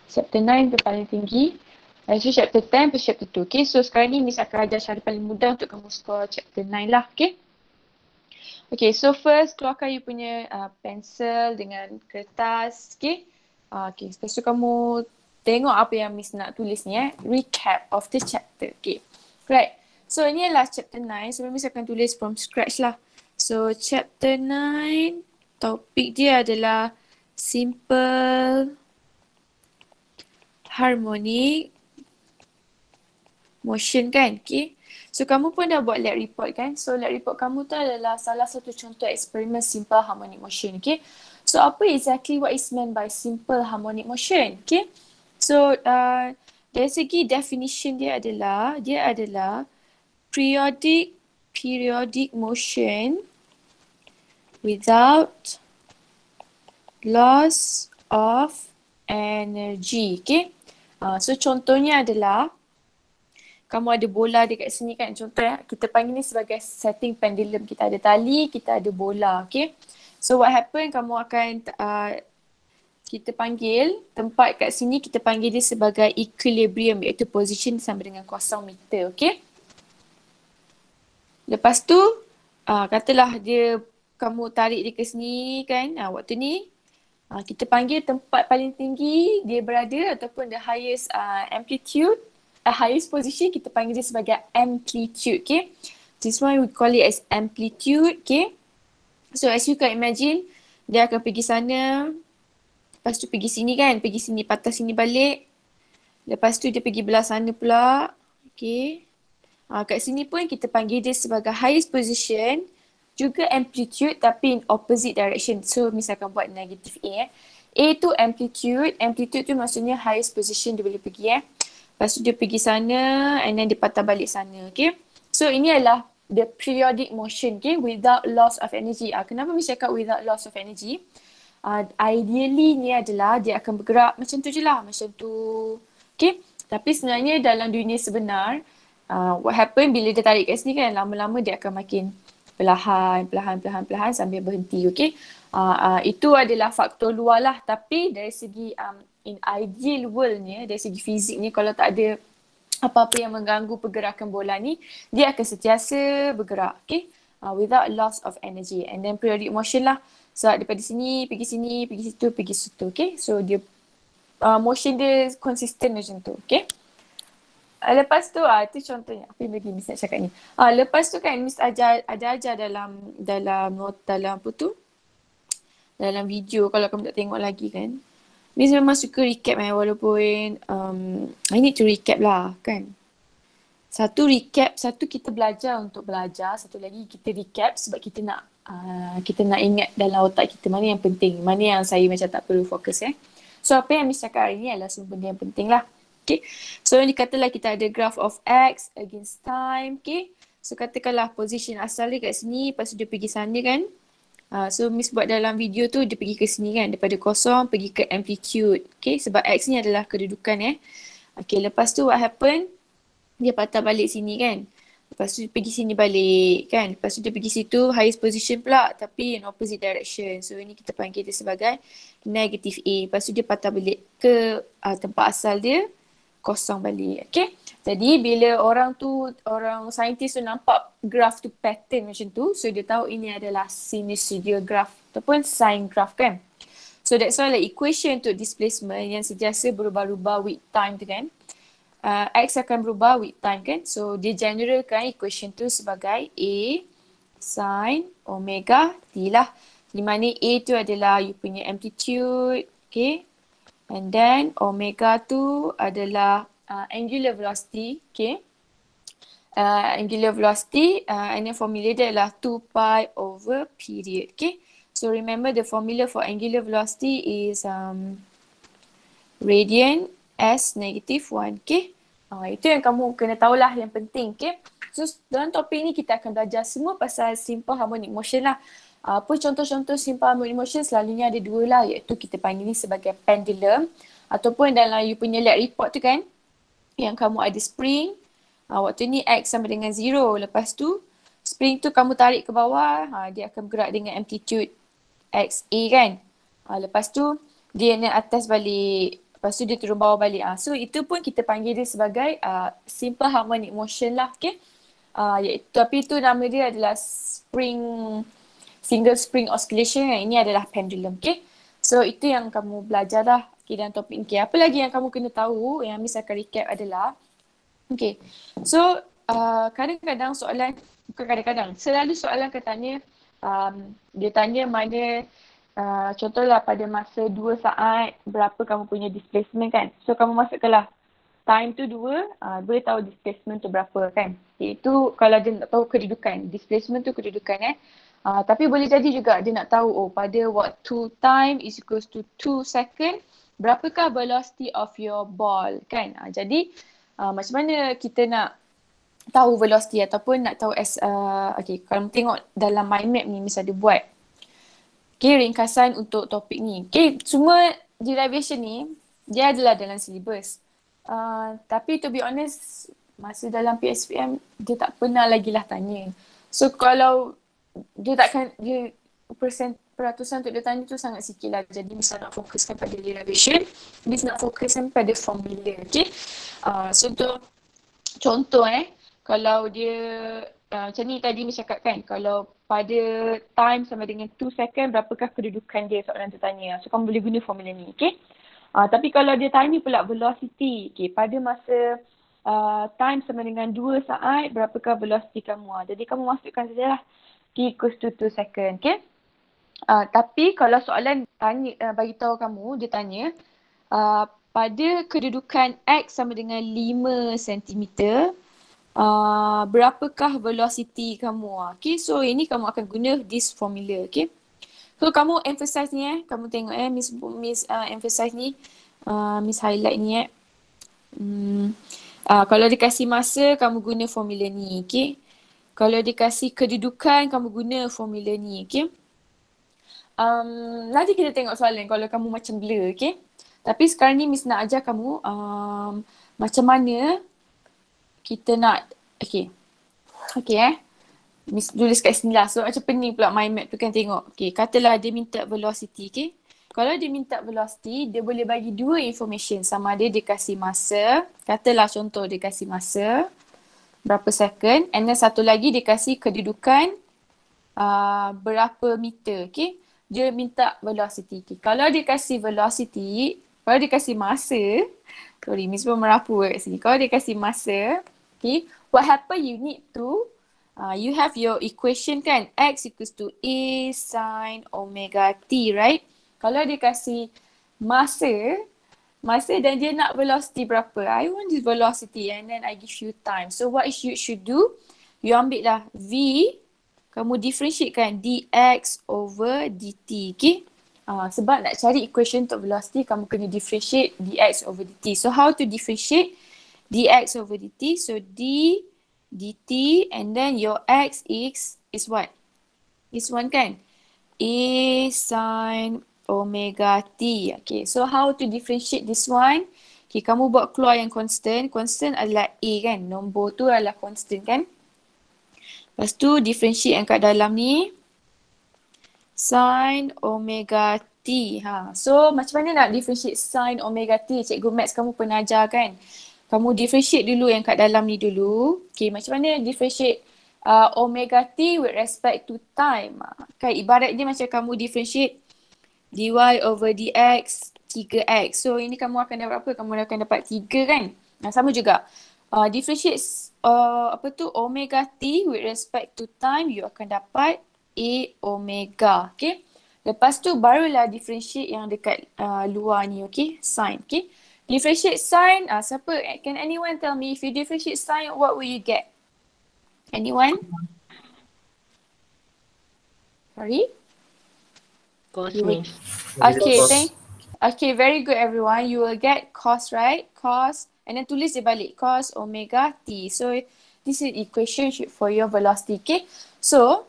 Chapter 9 tu paling tinggi. So chapter 10 plus chapter 2. Okay, so sekarang ni Miss akan ajar cara paling mudah untuk kamu score chapter 9 lah. Okay. Okay, so first keluarkan you punya pensel dengan kertas. Okay. Okay, lepas tu kamu tengok apa yang Miss nak tulis ni recap of the chapter. Okay. Right. So ini adalah chapter 9. So Miss akan tulis from scratch lah. So chapter 9 topik dia adalah simple harmonic motion kan. Okay. So kamu pun dah buat lab report kan. So lab report kamu tu adalah salah satu contoh eksperimen simple harmonic motion. Okay. So apa exactly what is meant by simple harmonic motion? Okay. So dari segi definition dia adalah periodic motion without loss of energy. Okay. So contohnya adalah kamu ada bola dekat sini kan. Contoh kita panggil ni sebagai setting pendulum. Kita ada tali, kita ada bola. Okay. So what happen, kamu akan kita panggil tempat kat sini, kita panggil dia sebagai equilibrium, iaitu position sama dengan 0 meter. Okay. Lepas tu katalah kamu tarik dia ke sini kan. Waktu ni kita panggil tempat paling tinggi dia berada ataupun the highest amplitude, highest position, kita panggil dia sebagai amplitude. Okay. This one we call it as amplitude. Okay. So as you can imagine, dia akan pergi sana, lepas tu pergi sini kan, pergi sini, patah sini balik. Lepas tu dia pergi belah sana pula. Okay. Kat sini pun kita panggil dia sebagai highest position, juga amplitude tapi in opposite direction. So misalkan buat negative A. A tu amplitude tu maksudnya highest position dia boleh pergi Lepas tu dia pergi sana and then dia patah balik sana. Okay. So ini adalah the periodic motion, okay, without loss of energy. Kenapa Miss cakap without loss of energy? Ideally ni adalah dia akan bergerak macam tu je lah, macam tu. Okay. Tapi sebenarnya dalam dunia sebenar, what happen bila dia tarik kat sini kan, lama-lama dia akan makin perlahan sambil berhenti. Okay. Itu adalah faktor luar lah. Tapi dari segi in ideal worldnya, dari segi fiziknya, kalau tak ada apa-apa yang mengganggu pergerakan bola ni, dia akan sentiasa bergerak. Okay. Without loss of energy. And then periodic motion lah. So daripada sini, pergi situ, pergi situ. Okay. So dia motion dia konsisten macam tu. Okay. Lepas tu, itu contohnya. Apa yang lagi Miss nak cakap ni? Lepas tu kan Miss ajar dalam video, kalau kamu tak tengok lagi kan. Miss memang suka recap walaupun I need to recap lah kan. Satu kita belajar untuk belajar, satu lagi kita recap sebab kita nak ingat dalam otak kita mana yang penting, mana yang saya macam tak perlu fokus So apa yang Miss cakap hari ni adalah semua benda yang penting lah. Okay. So dikatalah kita ada graph of X against time. Okay. So katakanlah position asal dia kat sini, lepas tu dia pergi sana kan. So Miss buat dalam video tu dia pergi ke sini kan, daripada 0 pergi ke amplitude. Okay. Sebab X ni adalah kedudukan Okay. Lepas tu what happen? Dia patah balik sini kan. Lepas tu dia pergi sini balik kan. Lepas tu dia pergi situ highest position pula tapi in opposite direction. So ini kita panggil dia sebagai negative A. Lepas tu dia patah balik ke tempat asal dia, 0 balik. Okay. Jadi bila orang saintis tu nampak graph tu pattern macam tu, so dia tahu ini adalah sinusoidal graph ataupun sine graph kan. So that's why equation untuk displacement yang sentiasa berubah-ubah with time tu kan. X akan berubah with time kan. So dia generalkan equation tu sebagai A sin omega T lah. Di mana A tu adalah you punya amplitude. Okay. And then omega tu adalah angular velocity. Okay. Angular velocity and then formula dia adalah 2 pi over period. Okay. So remember the formula for angular velocity is radian s negative 1. Okay. Itu yang kamu kena tahulah yang penting. Okay. So dalam topik ni kita akan belajar semua pasal simple harmonic motion lah. Apa contoh-contoh simple harmonic motion? Selalunya ada dua lah, iaitu kita panggil ni sebagai pendulum ataupun dalam you punya lab report tu kan, yang kamu ada spring, waktu ni X sama dengan 0. Lepas tu spring tu kamu tarik ke bawah, dia akan bergerak dengan amplitude XA kan. Lepas tu dia naik atas balik. Lepas tu dia turun bawah balik. So itu pun kita panggil dia sebagai simple harmonic motion lah. Okay. Tapi itu nama dia adalah single spring oscillation. Yang ini adalah pendulum. Okay. So itu yang kamu belajar dah. Okay, dalam topik ni. Okay. Apa lagi yang kamu kena tahu yang Miss akan recap adalah. Okay. So kadang-kadang soalan, bukan kadang-kadang, selalu soalan akan tanya, dia tanya mana, contohlah pada masa 2 saat berapa kamu punya displacement kan. So kamu masukkanlah time tu 2, boleh tahu displacement tu berapa kan. Iaitu kalau dia nak tahu kedudukan, displacement tu kedudukan tapi boleh jadi juga dia nak tahu pada waktu time is equals to 2 second, berapakah velocity of your ball kan. Jadi macam mana kita nak tahu velocity ataupun nak tahu okay, kalau tengok dalam mind map ni Miss ada buat. Okay, ringkasan untuk topik ni. Okay, semua derivation ni dia adalah dalam syllabus. Tapi to be honest, masa dalam PSPM dia tak pernah lagi lah tanya. So kalau dia peratusan untuk dia tanya tu sangat sikit lah. Jadi Miss nak fokuskan pada derivation, Miss nak fokuskan pada formula. Okay, so untuk contoh kalau dia macam ni tadi Miss cakap kan, kalau pada time sama dengan 2 second, berapakah kedudukan dia soalan tu tanya. So kamu boleh guna formula ni, okay. Tapi kalau dia tanya pula velocity, okay, pada masa time sama dengan 2 saat, berapakah velocity kamu. Jadi kamu masukkan sajalah T equals to 2 second, okay. Tapi kalau soalan tanya, bagi tahu kamu, dia tanya pada kedudukan X sama dengan 5 cm, berapakah velocity kamu. Okay, so ini kamu akan guna this formula, okay. So kamu emphasize ni kamu tengok Miss emphasize ni, Miss highlight ni kalau dikasih masa kamu guna formula ni, okay. Kalau dikasih kedudukan kamu guna formula ni, okay. Nanti kita tengok soalan kalau kamu macam blur, okay. Tapi sekarang ni Miss nak ajar kamu macam mana kita nak, okay. Miss tulis kat sini lah. So macam pening pula mind map tu kan tengok. Okay, katalah dia minta velocity, okay. Kalau dia minta velocity, dia boleh bagi 2 information. Sama ada dia kasih masa, katalah contoh dia kasih masa berapa second, and then satu lagi dia kasih kedudukan berapa meter, okay. Dia minta velocity, okay. Kalau dia kasih velocity, kalau dia kasih masa, sorry Miss pun merapu kat sini. Kalau dia kasih masa, okay, what happen you need to, you have your equation kan, X equals to A sin omega T, right? Kalau dia kasih masa dan dia nak velocity berapa, I want this velocity and then I give you time. So what you should do, you ambil lah V, kamu differentiatekan dx over dt, okay? Sebab nak cari equation untuk velocity, kamu kena differentiate dx over dt. So how to differentiate dx over dt? So d dt and then your x is what? Is 1 kan? A sin omega t. Okay, so how to differentiate this one? Okay, kamu buat keluar yang constant. Constant adalah A kan? Nombor tu adalah constant kan? Lepas tu differentiate yang kat dalam ni. Sin omega t. So macam mana nak differentiate sin omega t? Cikgu Max kamu pernah ajar kan? Kamu differentiate dulu yang kat dalam ni dulu. Okay, macam mana differentiate omega t with respect to time? Kan ibarat dia macam kamu differentiate dy over dx 3x. So ini kamu akan dapat apa? Kamu akan dapat 3 kan? Sama juga. Differentiate omega t with respect to time, you akan dapat a omega, okay. Lepas tu barulah differentiate yang dekat luar ni, okay, sin, okay. Differentiate sin, siapa, can anyone tell me if you differentiate sin, what will you get? Anyone? Sorry? Cos. Okay, very good everyone. You will get cos, right? Cos, and then tulis dia balik, cos omega t. So this is equation for your velocity, okay. So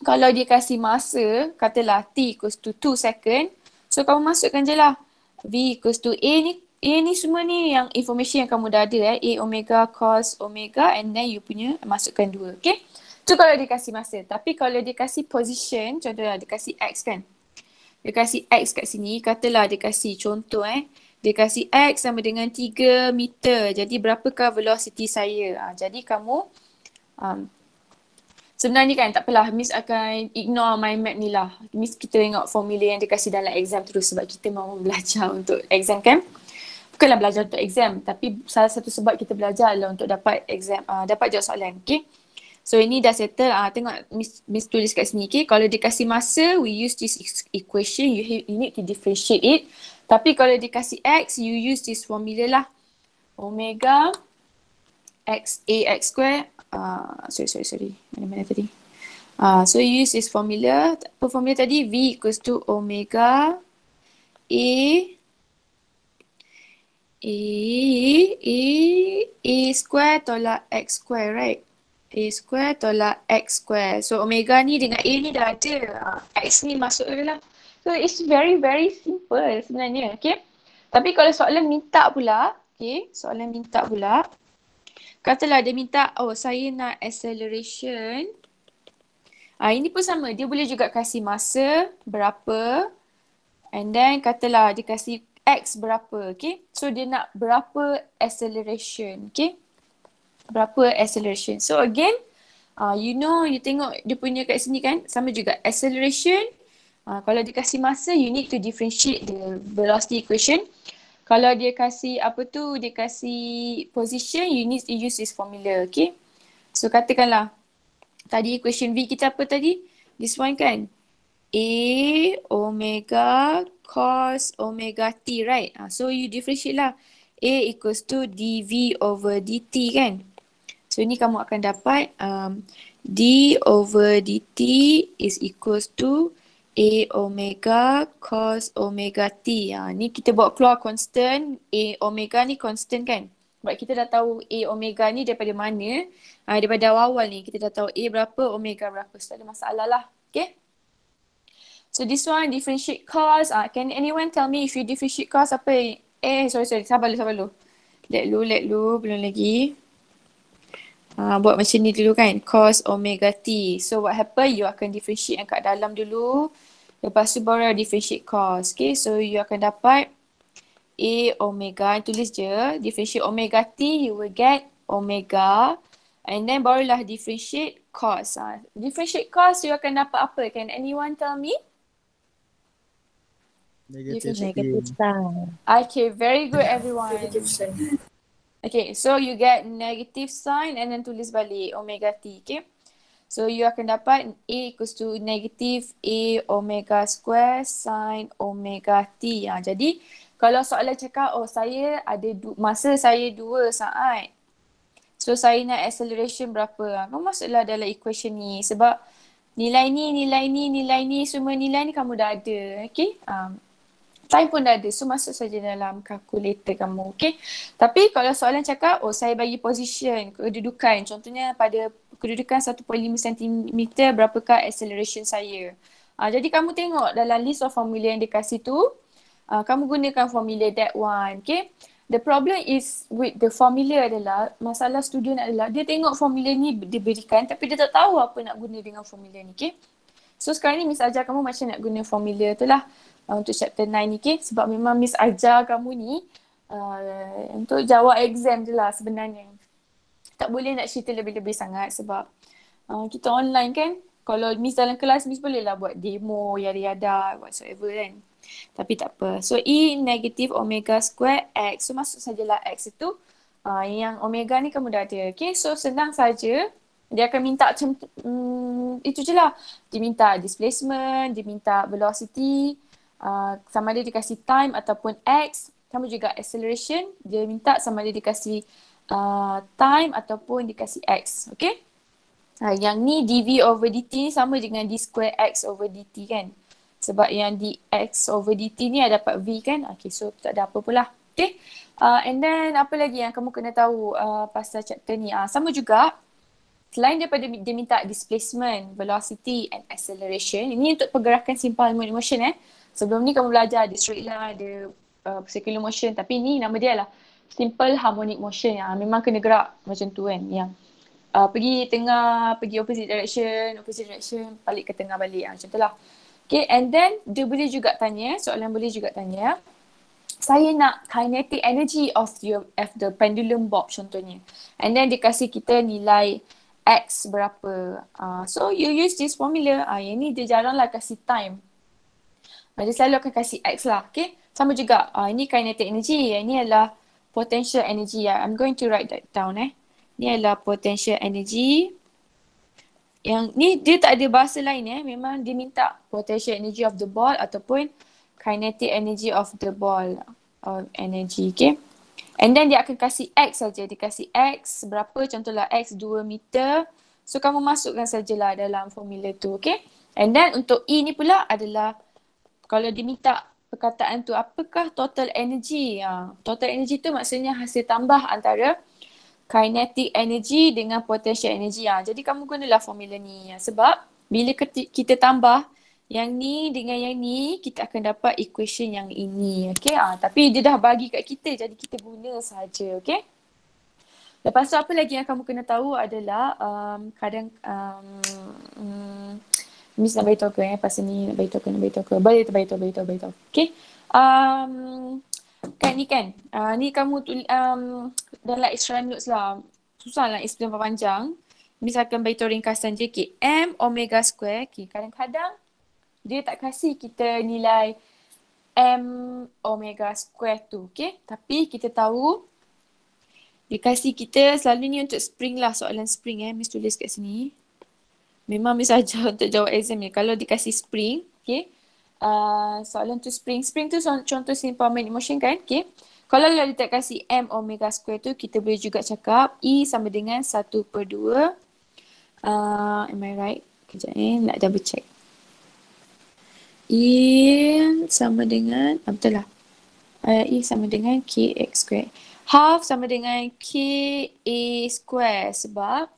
kalau dia kasih masa, katalah t equals to 2 second. So kamu masukkan je lah v equals to a ni semua ni yang information yang kamu dah ada a omega cos omega, and then you punya masukkan 2, okay. Tu kalau dia kasih masa. Tapi kalau dia kasih position, contohnya dia kasih x kan. Dia kasih x kat sini, katalah dia kasih contoh Dia kasih X sama dengan 3 meter. Jadi berapakah velocity saya? Jadi kamu sebenarnya kan tak apalah, Miss akan ignore mind map ni lah. Miss kita tengok formula yang dia kasih dalam exam terus sebab kita mahu belajar untuk exam kan. Bukanlah belajar untuk exam, tapi salah satu sebab kita belajar adalah untuk dapat exam, dapat jawab soalan. Okay. So ini dah settle. Tengok Miss tulis kat sini. Okay. Kalau dia kasih masa, we use this equation. You need to differentiate it. Tapi kalau dia kasih X, you use this formula lah. Omega X A X square. Sorry. Mana tadi? So you use this formula. Apa formula tadi? V equals to omega A square tolak X square, right? A square tolak X square. So omega ni dengan A ni dah ada. X ni masuk je lah. So it's very very simple sebenarnya. Okay. Tapi kalau soalan minta pula. Okay. Soalan minta pula. Katalah dia minta, saya nak acceleration. Ini pun sama. Dia boleh juga kasih masa berapa. And then katalah dia kasih X berapa, okay? So dia nak berapa acceleration, okay? Berapa acceleration. So again, you tengok dia punya kat sini kan, sama juga acceleration. Kalau dia kasih masa, you need to differentiate the velocity equation. Kalau dia kasih dia kasih position, you need to use this formula, okay? So katakanlah, tadi equation V kita apa tadi? This one kan? A omega cos omega t, right? So you differentiate lah. A equals to dv over dt kan? So ini kamu akan dapat d over dt is equals to A omega cos omega t. Ni kita bawa keluar constant. A omega ni constant kan? Sebab kita dah tahu A omega ni daripada mana. Daripada awal ni kita dah tahu A berapa, omega berapa. So tak ada masalah lah. Okay? So this one differentiate cos. Can anyone tell me if you differentiate cos apa? Sorry. Sabar dulu. Let lu. Belum lagi. Buat macam ni dulu kan. Cos omega t. So what happen? You akan differentiate yang kat dalam dulu. Lepas tu baru differentiate cos. Okay. So you akan dapat A omega. Tulis je. Differentiate omega t. You will get omega. And then barulah differentiate cos. Differentiate cos you akan dapat apa? Can anyone tell me? Negative sign. Okay, very good everyone. Okay, so you get negative sign and then tulis balik omega t, okay? So you akan dapat A equals to negative A omega square sin omega t. Jadi kalau soalan cakap, saya ada masa saya 2 saat. So saya nak acceleration berapa? Kamu masuklah dalam equation ni sebab nilai ni, semua nilai ni kamu dah ada, okay? Time pun dah ada. So masuk saja dalam kalkulator kamu. Okay. Tapi kalau soalan cakap, saya bagi position, kedudukan. Contohnya pada kedudukan 1.5 cm, berapakah acceleration saya. Jadi kamu tengok dalam list of formula yang dikasih tu, kamu gunakan formula that one. Okay. The problem is with the formula adalah, masalah student adalah, dia tengok formula ni diberikan tapi dia tak tahu apa nak guna dengan formula ni. Okay. So sekarang ni Miss ajar kamu macam nak guna formula tu lah. Untuk chapter 9 ni, okay? Sebab memang Miss ajar kamu ni untuk jawab exam je lah sebenarnya. Tak boleh nak cerita lebih-lebih sangat sebab kita online kan. Kalau Miss dalam kelas, Miss boleh lah buat demo, yada-yada, whatsoever kan. Tapi tak apa. So E negative omega square X. So masuk sajalah X itu. Yang omega ni kamu dah ada. Okay, so senang saja. Dia akan minta macam itu je lah. Dia minta displacement, dia minta velocity. Sama ada dikasih time ataupun X. Sama juga acceleration. Dia minta sama ada dikasih time ataupun dikasih X. Okay. Yang ni dv over dt ni sama dengan d square X over dt kan. Sebab yang dx over dt ni ada dapat v kan. Okay, so tak ada apa pula. Okay. And then apa lagi yang kamu kena tahu pasal chapter ni. Sama juga. Selain daripada dia minta displacement, velocity and acceleration. Ini untuk pergerakan simple harmonic motion Sebelum ni kamu belajar ada straight line, ada circular motion. Tapi ni nama dia lah simple harmonic motion. Memang kena gerak macam tu kan. Yang pergi tengah, pergi opposite direction, balik ke tengah balik. Macam tu lah. Okay, and then dia boleh juga tanya, soalan boleh juga tanya. saya nak kinetic energy of the pendulum bob contohnya. And then dia kasih kita nilai X berapa. So you use this formula. Yang ni dia jarang lah kasih time. Dia selalu akan kasih X lah. Okay. Sama juga. Ini kinetic energy. Ini adalah potential energy. I'm going to write that down. Ini adalah potential energy. Yang ni dia tak ada bahasa lain. Memang dia minta potential energy of the ball ataupun kinetic energy of the ball of energy. Okay. And then dia akan kasih X saja. Dia kasih X berapa, contohlah X 2 meter. So kamu masukkan sajalah dalam formula tu. Okay. And then untuk E ni pula adalah kalau dia minta perkataan tu apakah total energy. Total energy tu maksudnya hasil tambah antara kinetic energy dengan potential energy. Jadi kamu gunalah formula ni. Sebab bila kita tambah yang ni dengan yang ni, kita akan dapat equation yang ini. Okay. Tapi dia dah bagi kat kita, jadi kita guna saja. Okay. Lepas tu apa lagi yang kamu kena tahu adalah Miss nak beritahu ke pasal ni, nak beritahu ke. Boleh beritahu. Okay. Kan ni kan. Ni kamu dalam extra notes lah. Susah lah explain panjang. Miss akan beritahu ringkasan je. Okay. M omega square. Okay. Kadang-kadang dia tak kasih kita nilai M omega square tu. Okay. Tapi kita tahu dia kasih kita selalu ni untuk spring lah. Soalan spring Miss tulis kat sini. Memang Miss ajar untuk jawab exam ni. Kalau dikasih spring, okay. Soalan tu spring. Spring tu contoh simple moment motion kan, okay. Kalau dia tak kasih M omega square tu, kita boleh juga cakap E sama dengan 1/2. Am I right? Kejap nak double check. E sama dengan, betul lah. E sama dengan KX square. Half sama dengan KA square sebab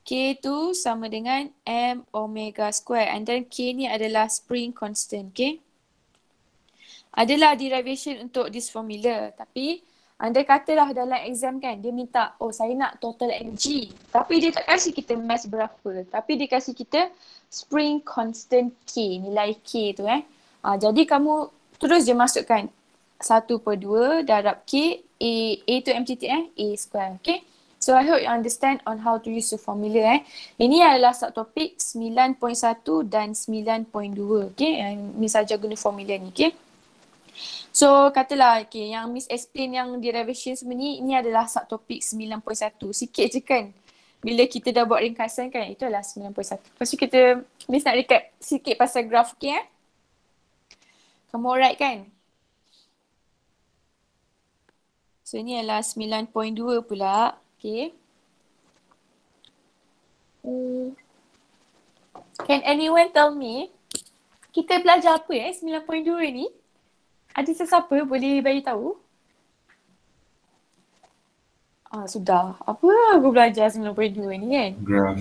K tu sama dengan M omega square. And then K ni adalah spring constant. Okay. Adalah derivation untuk this formula. Tapi andai katalah dalam exam kan, dia minta, saya nak total energy. Tapi dia tak kasih kita mass berapa. Tapi dia kasih kita spring constant K, nilai K tu jadi kamu terus je masukkan 1/2 darab K, A tu MTT A square. Okay. So I hope you understand on how to use the formula. Ini adalah subtopik 9.1 dan 9.2. Okay. Yang Miss ajar guna formula ni. Okay. So katalah okay, yang Miss explain yang derivation semua ni, ini adalah subtopik 9.1. Sikit je kan. Bila kita dah buat ringkasan kan, itu adalah 9.1. Lepas tu kita, Miss nak recap sikit pasal graf. Okay. Kamu alright kan? So ini adalah 9.2 pula. Okay. Can anyone tell me kita belajar apa 9.2 ni? Ada sesiapa boleh bagi tahu? Sudah. Apa aku belajar 9.2 ni kan? Graph.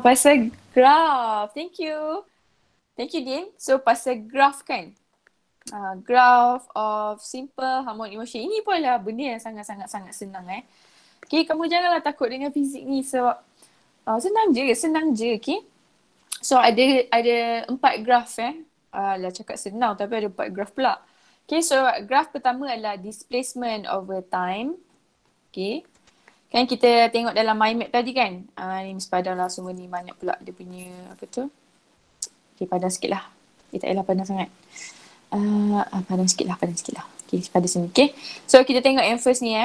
Pasal graph. Thank you. Thank you, Din. So pasal graph kan? Graph of simple harmonic motion. Ini pun adalah benda yang sangat-sangat senang Okay, kamu janganlah takut dengan fizik ni sebab senang je, okay. So ada 4 graf lah cakap senang tapi ada 4 graf pula. Okay, so graf pertama adalah displacement over time. Okay. Kan kita tengok dalam mind map tadi kan. Ni Miss padam lah semua ni, banyak pula dia punya apa tu. Okay, padam sikit lah. Tak payahlah padam sangat. Padam sikit lah. Okay, pada sini. Okay. So kita tengok yang first ni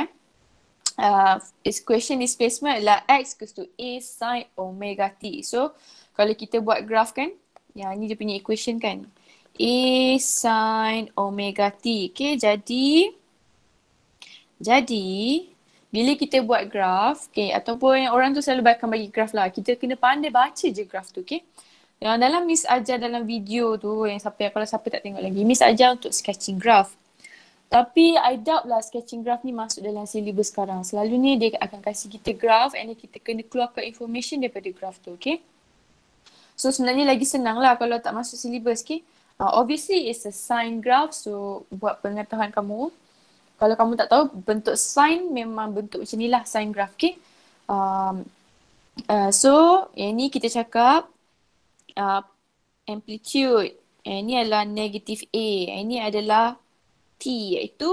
equation displacement adalah X equals to A sin omega T. So kalau kita buat graf kan, yang ni dia punya equation kan. A sin omega T. Okay, jadi bila kita buat graf, okay, ataupun orang tu selalu akan bagi graf lah. Kita kena pandai baca je graf tu, okay. Yang dalam Miss ajar dalam video tu, kalau siapa tak tengok lagi, Miss ajar untuk sketching graph. Tapi I doubt lah sketching graph ni masuk dalam syllabus sekarang. Selalunya dia akan kasih kita graph and kita kena keluarkan information daripada graph tu, okay. So sebenarnya lagi senang lah kalau tak masuk syllabus, okay. Obviously it's a sine graph, so buat pengetahuan kamu. Kalau kamu tak tahu, bentuk sine memang bentuk macam ni lah, sine graph, okay. So yang ni kita cakap amplitude. Yang ni adalah negative A. Yang ni adalah T iaitu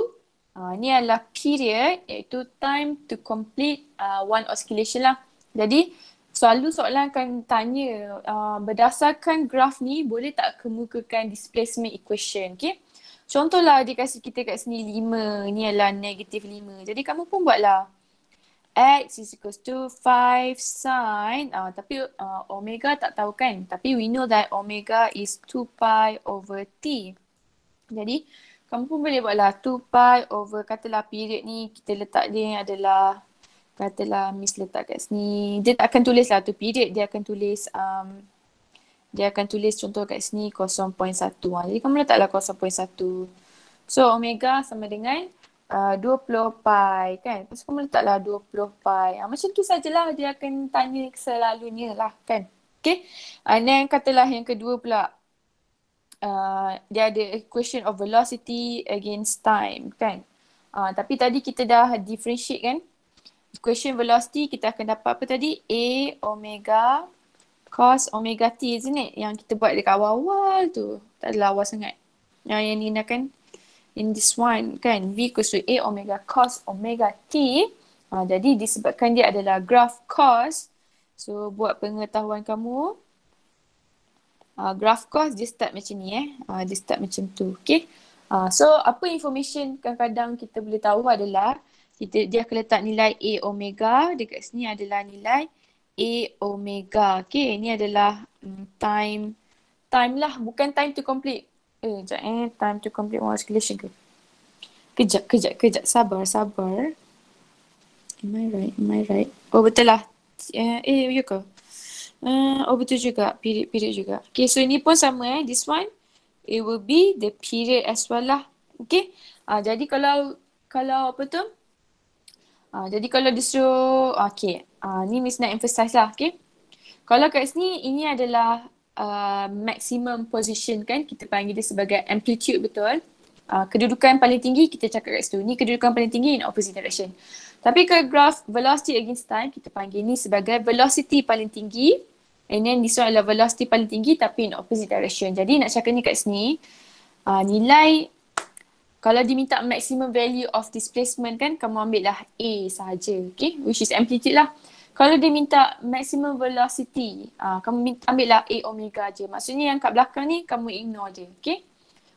ni adalah period iaitu time to complete one oscillation lah. Jadi selalu soalan akan tanya berdasarkan graf ni boleh tak kemukakan displacement equation. Okay. Contohlah dia kasih kita kat sini 5, ni adalah negatif 5. Jadi kamu pun buatlah X is equals to 5 sin, tapi omega tak tahu kan. Tapi we know that omega is 2 pi over T. Jadi kamu pun boleh buatlah 2 pi over, katalah period ni kita letak dia adalah, katalah Miss letak kat sini. Dia tak akan tulis lah tu period, dia akan tulis contoh kat sini 0.1. Jadi kamu letaklah 0.1. So omega sama dengan 20 pi kan. Lepas kamu letaklah 20 pi. Macam tu sajalah dia akan tanya selalunya lah kan. Okay. And then katalah yang kedua pula. Dia ada equation of velocity against time kan. Tapi tadi kita dah differentiate kan. Equation velocity kita akan dapat apa tadi? A omega cos omega t, isn't it? Yang kita buat dekat awal-awal tu. Tak adalah awal sangat. Yang ni nak kan. In this one kan, V equals to A omega cos omega T. Jadi disebabkan dia adalah graf cos. So buat pengetahuan kamu. Graf cos dia start macam ni dia start macam tu. Okay. So apa information kadang-kadang kita boleh tahu adalah dia akan letak nilai A omega. Dekat sini adalah nilai A omega. Okay. Ini adalah time lah. Bukan time to complete. Time to complete one oscillation ke? Kejap. Sabar. Am I right? Oh betul lah. Ya ke? Oh betul juga. Period juga. Okay, so ini pun sama This one, it will be the period as well lah. Okay. Jadi kalau apa tu? Jadi kalau disuruh, okay. Ni Miss nak emphasize lah. Okay. Kalau kat sini, ini adalah maximum position kan, kita panggil dia sebagai amplitude, betul. Kedudukan paling tinggi kita cakap kat situ, ni kedudukan paling tinggi in opposite direction. Tapi ke graph velocity against time kita panggil ni sebagai velocity paling tinggi, and then this one adalah velocity paling tinggi tapi in opposite direction. Jadi nak cakap ni kat sini nilai, kalau diminta maximum value of displacement kan, kamu ambil lah A sahaja, okay, which is amplitude lah. Kalau dia minta maximum velocity, kamu ambil lah A omega je. Maksudnya yang kat belakang ni kamu ignore je, okay?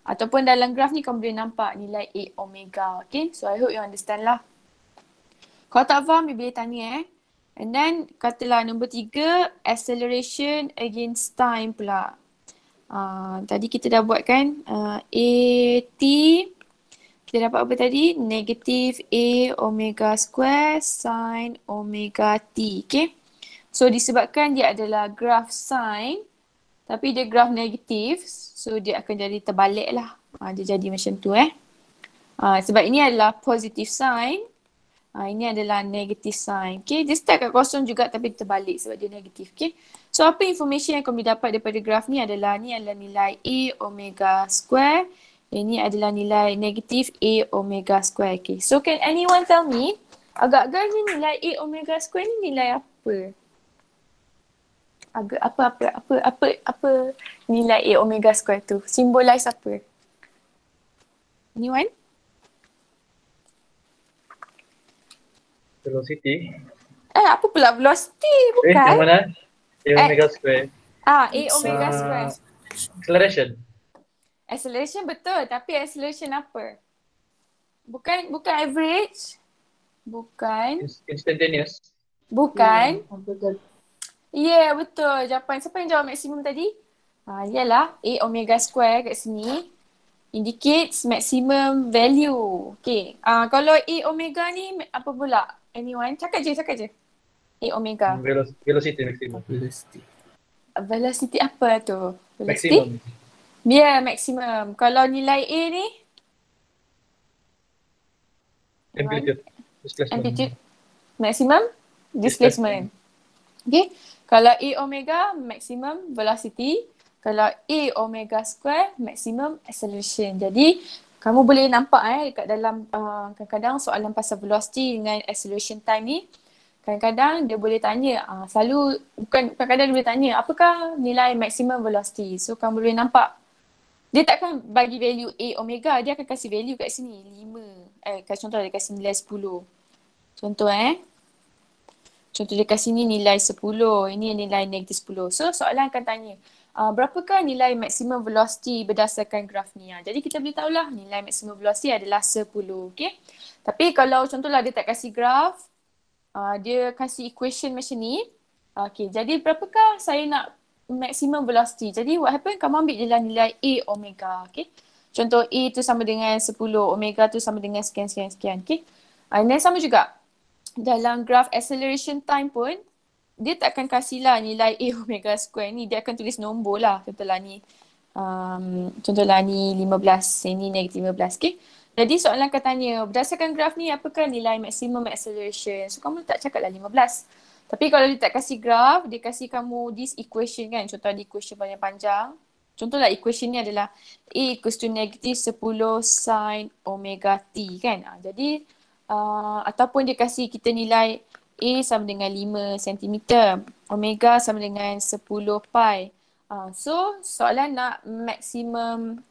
Ataupun dalam graf ni kamu boleh nampak nilai A omega, okay? So I hope you understand lah. Kalau tak faham, you boleh tanya And then katalah nombor 3, acceleration against time pula. Tadi kita dah buat kan, AT. Kita dapat apa tadi? Negative A omega square sin omega T. Okay. So disebabkan dia adalah graf sin. Tapi dia graf negatif. So dia akan jadi terbalik lah. Dia jadi macam tu sebab ini adalah positive sign. Ini adalah negative sign. Okay. Dia start kat kosong juga tapi terbalik sebab dia negatif. Okay. So apa information yang kami dapat daripada graf ni adalah nilai A omega square. Ini adalah nilai negatif A omega square. Okay. So can anyone tell me, agak-agaknya nilai A omega square ni nilai apa? Apa nilai A omega square tu? Symbolize apa? Anyone? Velocity. Apa pula velocity? Bukan. Yang mana? A omega square. A omega square. Acceleration. Acceleration betul, tapi acceleration apa? Bukan average. Bukan. Instantaneous. Bukan. Ya, betul. Jawapan. Siapa yang jawab maksimum tadi? Ialah A omega square kat sini indicates maximum value. Okay. Kalau A omega ni apa pula? Anyone? Cakap je. A omega. Velocity maximum. Velocity apa tu? Velocity? Maximum. Ya, maximum. Kalau nilai A ni? Amplitude. Displacement. Amplitude. Maximum displacement. Okay. Kalau A omega, maximum velocity. Kalau A omega square, maximum acceleration. Jadi, kamu boleh nampak dekat dalam kadang-kadang soalan pasal velocity dengan acceleration time ni, kadang-kadang dia boleh tanya, kadang-kadang dia boleh tanya, apakah nilai maximum velocity? So, kamu boleh nampak Dia takkan bagi value A omega, dia akan kasih value kat sini 5. Contoh dia kasih nilai 10. Contoh Contoh dia kasih ni nilai 10, ini nilai negatif 10. So soalan akan tanya, berapakah nilai maximum velocity berdasarkan graf ni? Jadi kita boleh tahulah nilai maximum velocity adalah 10. Okay? Tapi kalau contohlah dia tak kasih graf, dia kasih equation macam ni. Okay, jadi berapakah saya nak maximum velocity? Jadi what happen, kamu ambil je lah nilai A omega. Okay? Contoh A tu sama dengan 10, omega tu sama dengan sekian. Okay? Dan sama juga dalam graph acceleration time pun, dia takkan kasihlah nilai A omega square ni. Dia akan tulis nombor lah. Contohlah ni 15, ini negatif 15. Okay? Jadi soalan akan tanya, berdasarkan graf ni apakah nilai maximum acceleration? So kamu tak cakap lah 15. Tapi kalau dia tak kasih graf, dia kasih kamu this equation kan. Contoh ada equation panjang-panjang. Contohlah equation ni adalah A equals to negative 10 sin omega t kan. Jadi ataupun dia kasih kita nilai A sama dengan 5 cm, omega sama dengan 10 pi. So soalan nak maximum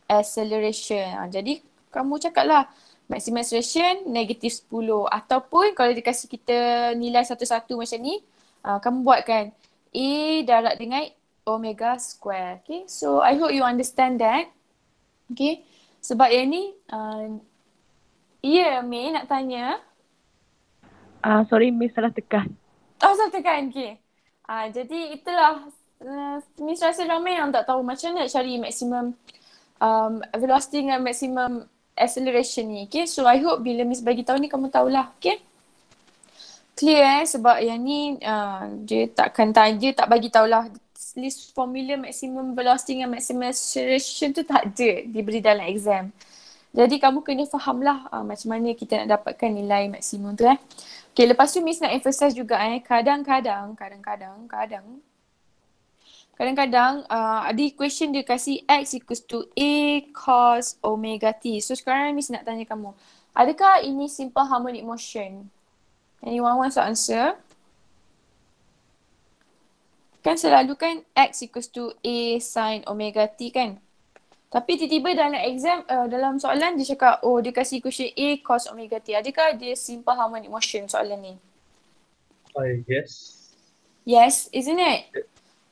acceleration. Jadi kamu cakap lah maximum acceleration negatif 10. Ataupun kalau dia kasih kita nilai satu-satu macam ni, kamu buatkan A darab dengan omega square. Okay, so I hope you understand that. Okay, sebab yang ni, May nak tanya. Sorry Miss, salah tekan. Oh, salah tekan. Okay. Jadi itulah, Miss rasa ramai yang tak tahu macam mana nak cari maximum velocity dengan maximum acceleration ni. Okay, so I hope bila Miss bagi tahu ni kamu tahulah. Okay, clear sebab yang ni dia tak bagi tahulah list formula maximum velocity dengan maximum acceleration tu tak ada diberi dalam exam. Jadi kamu kena fahamlah macam mana kita nak dapatkan nilai maksimum tu. Okay, lepas tu Miss nak emphasize juga kadang-kadang ada equation dia kasih X equals to A cos omega T. So sekarang Miss nak tanya kamu, adakah ini simple harmonic motion? Anyone wants to answer? Kan selalu kan X equals to A sin omega T kan? Tapi tiba-tiba dalam exam, dalam soalan dia cakap, dia kasih equation A cos omega T. Adakah dia simple harmonic motion soalan ni? Yes. Yes, isn't it?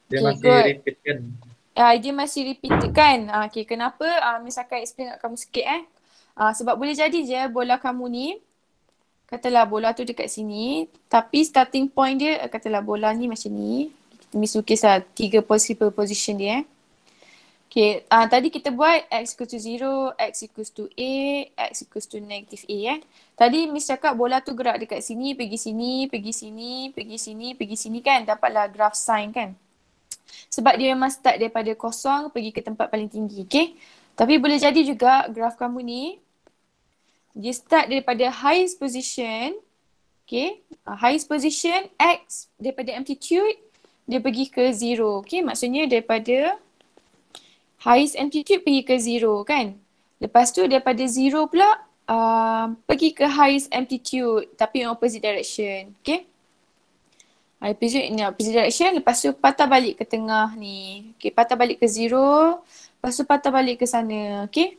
Dia Okay, masih good. repeat kan? Dia masih repeated kan? Okay, kenapa? Miss akan explain kat kamu sikit sebab boleh jadi je bola kamu ni, katalah bola tu dekat sini, tapi starting point dia, katalah bola ni macam ni. Miss lukislah 3 possible position dia. Okay, tadi kita buat X equals to 0, X equals to A, X equals to negative A Tadi Miss cakap bola tu gerak dekat sini, pergi sini, pergi sini, pergi sini, pergi sini kan. Dapatlah graph sign kan. Sebab dia memang start daripada kosong pergi ke tempat paling tinggi, okay. Tapi boleh jadi juga graf kamu ni, dia start daripada highest position, okay. Highest position, X daripada amplitude, dia pergi ke 0, okay. Maksudnya daripada highest amplitude pergi ke 0 kan. Lepas tu daripada 0 pula pergi ke highest amplitude tapi in opposite direction, okay. Opposite direction, lepas tu patah balik ke tengah ni. Okay, patah balik ke 0, lepas tu patah balik ke sana, okay.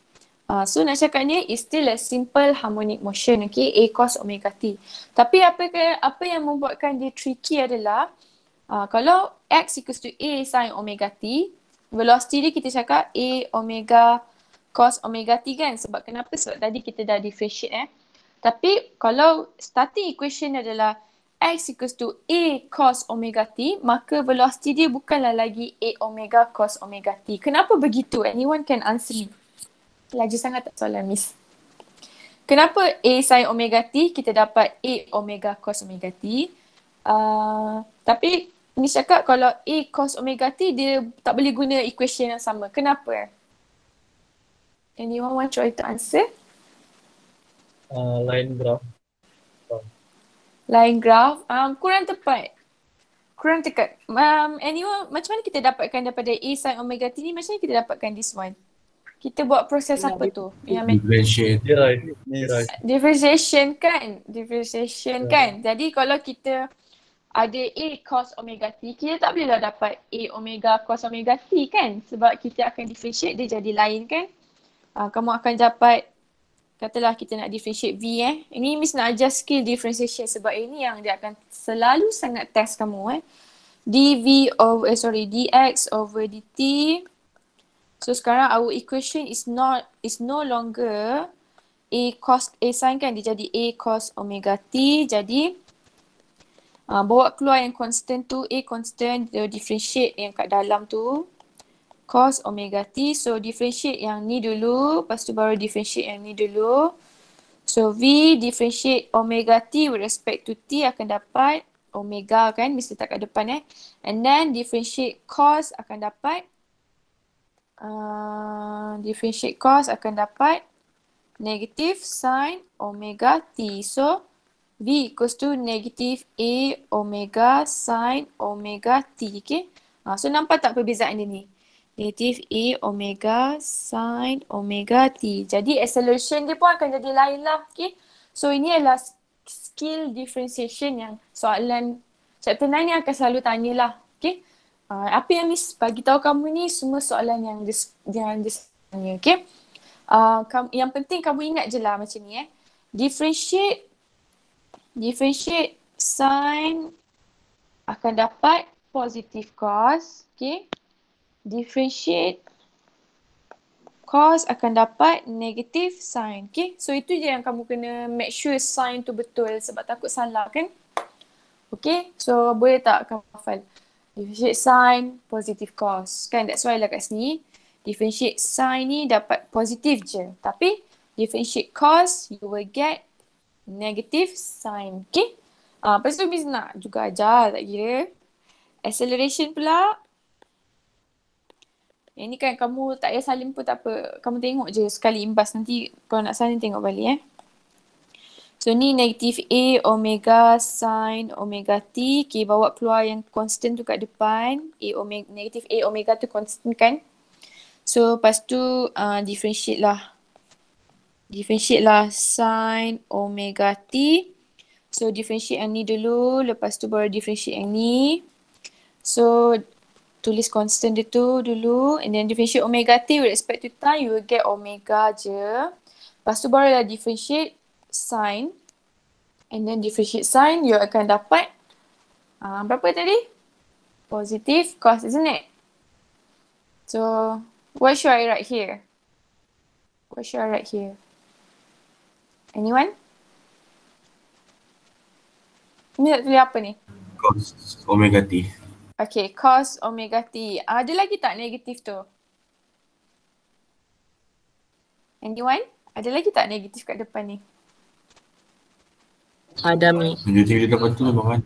So nak cakap ni is still a simple harmonic motion, okay, A cos omega T. Tapi apa yang membuatkan dia tricky adalah kalau X equals to A sin omega T, velocity dia kita cakap A omega cos omega T kan. Sebab kenapa? Sebab tadi kita dah differentiate Tapi kalau starting equation adalah X equals to A cos omega T, maka velocity dia bukanlah lagi A omega cos omega T. Kenapa begitu? Anyone can answer me? Laju sangat tak soalan Miss. Kenapa A sin omega T kita dapat A omega cos omega T? Tapi Miss cakap kalau A cos omega T dia tak boleh guna equation yang sama. Kenapa? Anyone want to try to answer? Line graph. Line graph, kurang tepat. Kurang tepat. Anyone, macam mana kita dapatkan daripada A sin omega T ni, macam mana kita dapatkan this one? Kita buat proses apa tu? Differentiate. Differentiation kan? Differentiation kan? Jadi kalau kita ada A cos omega T, kita tak bolehlah dapat A omega cos omega T kan? Sebab kita akan differentiate dia jadi lain kan? Kamu akan dapat, katalah kita nak differentiate V Ini Miss nak ajar skill differentiation sebab ini yang dia akan selalu sangat test kamu dx over dt. So sekarang our equation is no longer A cos A sin kan, dia jadi A cos omega T. Jadi bawa keluar yang constant tu, A constant, dia differentiate yang kat dalam tu cos omega T. So differentiate yang ni dulu, lepas tu baru differentiate yang ni dulu. So V differentiate omega T with respect to T akan dapat omega kan, mesti letak kat depan And then differentiate cos akan dapat negative sin omega T. So V equals to negative A omega sin omega T. Okay. So nampak tak perbezaan dia ni? Negative A omega sin omega T. Jadi acceleration dia pun akan jadi lain lah. Okay. So ini adalah skill differentiation yang soalan chapter 9 ni akan selalu tanyalah. Okay. Apa yang Miss bagi tahu kamu ni semua soalan yang tanya. Okay. Yang penting kamu ingat je lah macam ni differentiate sin akan dapat positive cos. Okay. Differentiate cos akan dapat negative sin. Okay. So itu je yang kamu kena make sure sin tu betul sebab takut salah kan. Okay. So boleh tak kamu hafal? Differentiate sin, positive cos. Kan that's why lah kat sini. Differentiate sin ni dapat positif je. Tapi differentiate cos, you will get negative sin. Okay. Lepas tu Miss nak juga ajar tak kira. Acceleration pula. Yang ni kan kamu tak payah salin pun tak apa. Kamu tengok je sekali imbas. Nanti kalau nak salin tengok balik So ni negative A omega sin omega T. Okay, bawa keluar yang constant tu kat depan. Negative A omega tu constant kan. So lepas tu differentiate lah. Differentiate lah sin omega T. So differentiate yang ni dulu. Lepas tu baru differentiate yang ni. So tulis constant dia tu dulu. And then differentiate omega T with respect to time. You will get omega je. Lepas tu barulah differentiate sin. And then differentiate sin. You akan dapat berapa tadi? Positive cos, isn't it? So what should I write here? What should I write here? Anyone? Ni nak tulis apa ni? Cos omega T. Okay, cos omega T. Ada lagi tak negatif tu? Anyone? Ada lagi tak negatif kat depan ni? Ada Mi. Negatif dekat tu memang kan.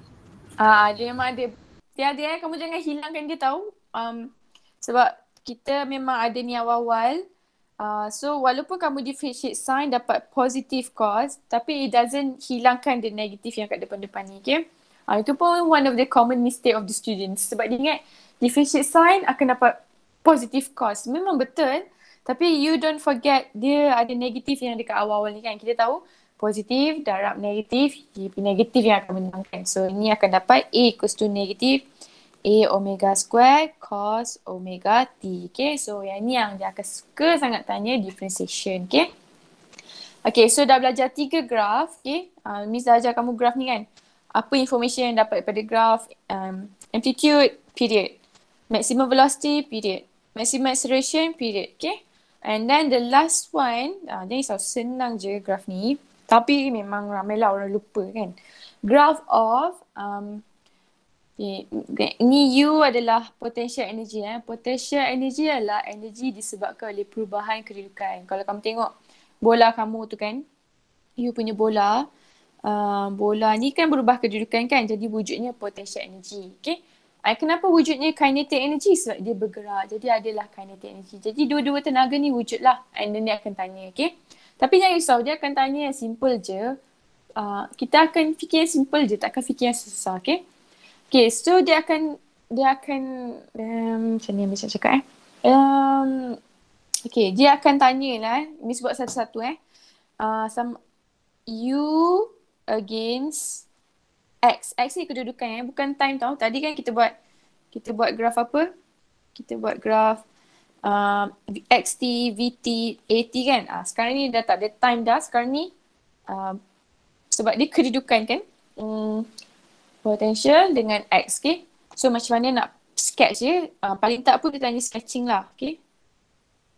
Dia memang ada. Dia kamu jangan hilangkan dia tahu. Sebab kita memang ada ni awal-awal. So walaupun kamu differentiate sin dapat positive cos, tapi it doesn't hilangkan the negatif yang kat depan-depan ni, okay? Itu pun one of the common mistake of the students. Sebab dia ingat differentiate sin akan dapat positive cos. Memang betul. Tapi you don't forget dia ada negatif yang dekat awal-awal ni kan. Kita tahu positif darab negatif, negatif yang akan menangkan. So ini akan dapat A equals to negative A omega square cos omega T. Okay, so yang ni yang dia akan suka sangat tanya differentiation. Okay. Okay, so dah belajar 3 graf. Okay, Miss dah ajar kamu graf ni kan. Apa information yang dapat daripada graf? Amplitude, period. Maximum velocity, period. Maximum acceleration, period. Okay. And then the last one, dia senang je graf ni. Tapi memang ramailah orang lupa kan. Graph of, ni U adalah potential energy. Potential energy adalah energy disebabkan oleh perubahan kedudukan. Kalau kamu tengok bola kamu tu kan, U punya bola, bola ni kan berubah kedudukan kan, jadi wujudnya potential energy. Okay. Kenapa wujudnya kinetic energy? Sebab dia bergerak, jadi adalah kinetic energy. Jadi dua-dua tenaga ni wujudlah. And then dia akan tanya, okay. Tapi jangan risau, dia akan tanya yang simple je. Kita akan fikir yang simple je, takkan fikir yang susah, okay. Okay, so dia akan macam ni Miss cakap okay, dia akan tanya lah Miss buat satu-satu some U against X. X ni kedudukan bukan time tau. Tadi kan kita buat graf apa? Kita buat graf XT, VT, AT kan. Sekarang ni dah tak ada time dah. Sekarang ni sebab dia kedudukan kan. Potential dengan X, okay. So macam mana nak sketch je. Paling tak pun dia tanya sketching lah, okay.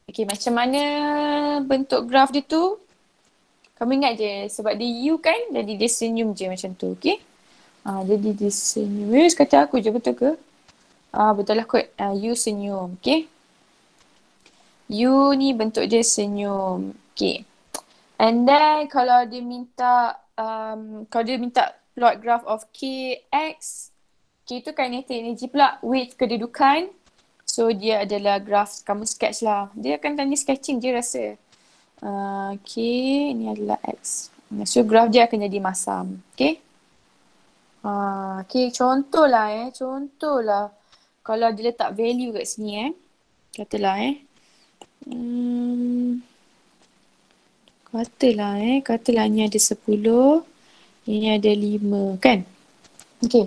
Okay, macam mana bentuk graf dia tu? Kamu ingat je sebab dia U kan, jadi dia senyum je macam tu, okay. Jadi dia senyum. Yus kata aku je, betul ke? Betul lah kot. U senyum, okay. U ni bentuk dia senyum, okay. And then kalau dia minta plot graph of KX, K tu kinetic energy pula with kedudukan. So dia adalah graph, kamu sketch lah. Dia akan tanya sketching je rasa. Okay, ni adalah X. So graph dia akan jadi masam. Okay. Okay, contohlah. Kalau dia letak value kat sini katalah katalah ni ada 10, ini ada 5 kan. Okay.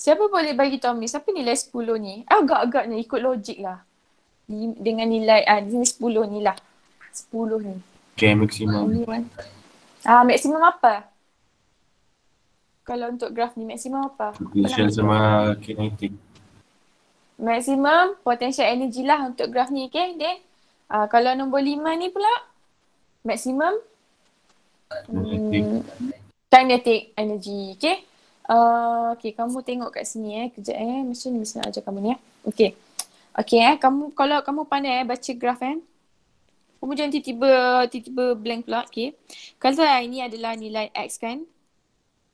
Siapa boleh bagi tahu ni, siapa nilai 10 ni? Agak-agaknya ikut logik lah. Dengan nilai, ni 10 ni lah. 10 ni. Okay, maksimum. Maksimum apa? Kalau untuk graf ni, maksimum apa? Potential sama kinetic. Maksimum potential energy lah untuk graf ni, okay? Then, kalau nombor 5 ni pula, maksimum kinetic energy, okay? Okay, kamu tengok kat sini kejap macam ni mesti nak ajar kamu ni Okay. Okay kamu, kalau kamu pandai baca graf kamu jangan tiba-tiba blank pula, okay. Kalau ini adalah nilai X kan.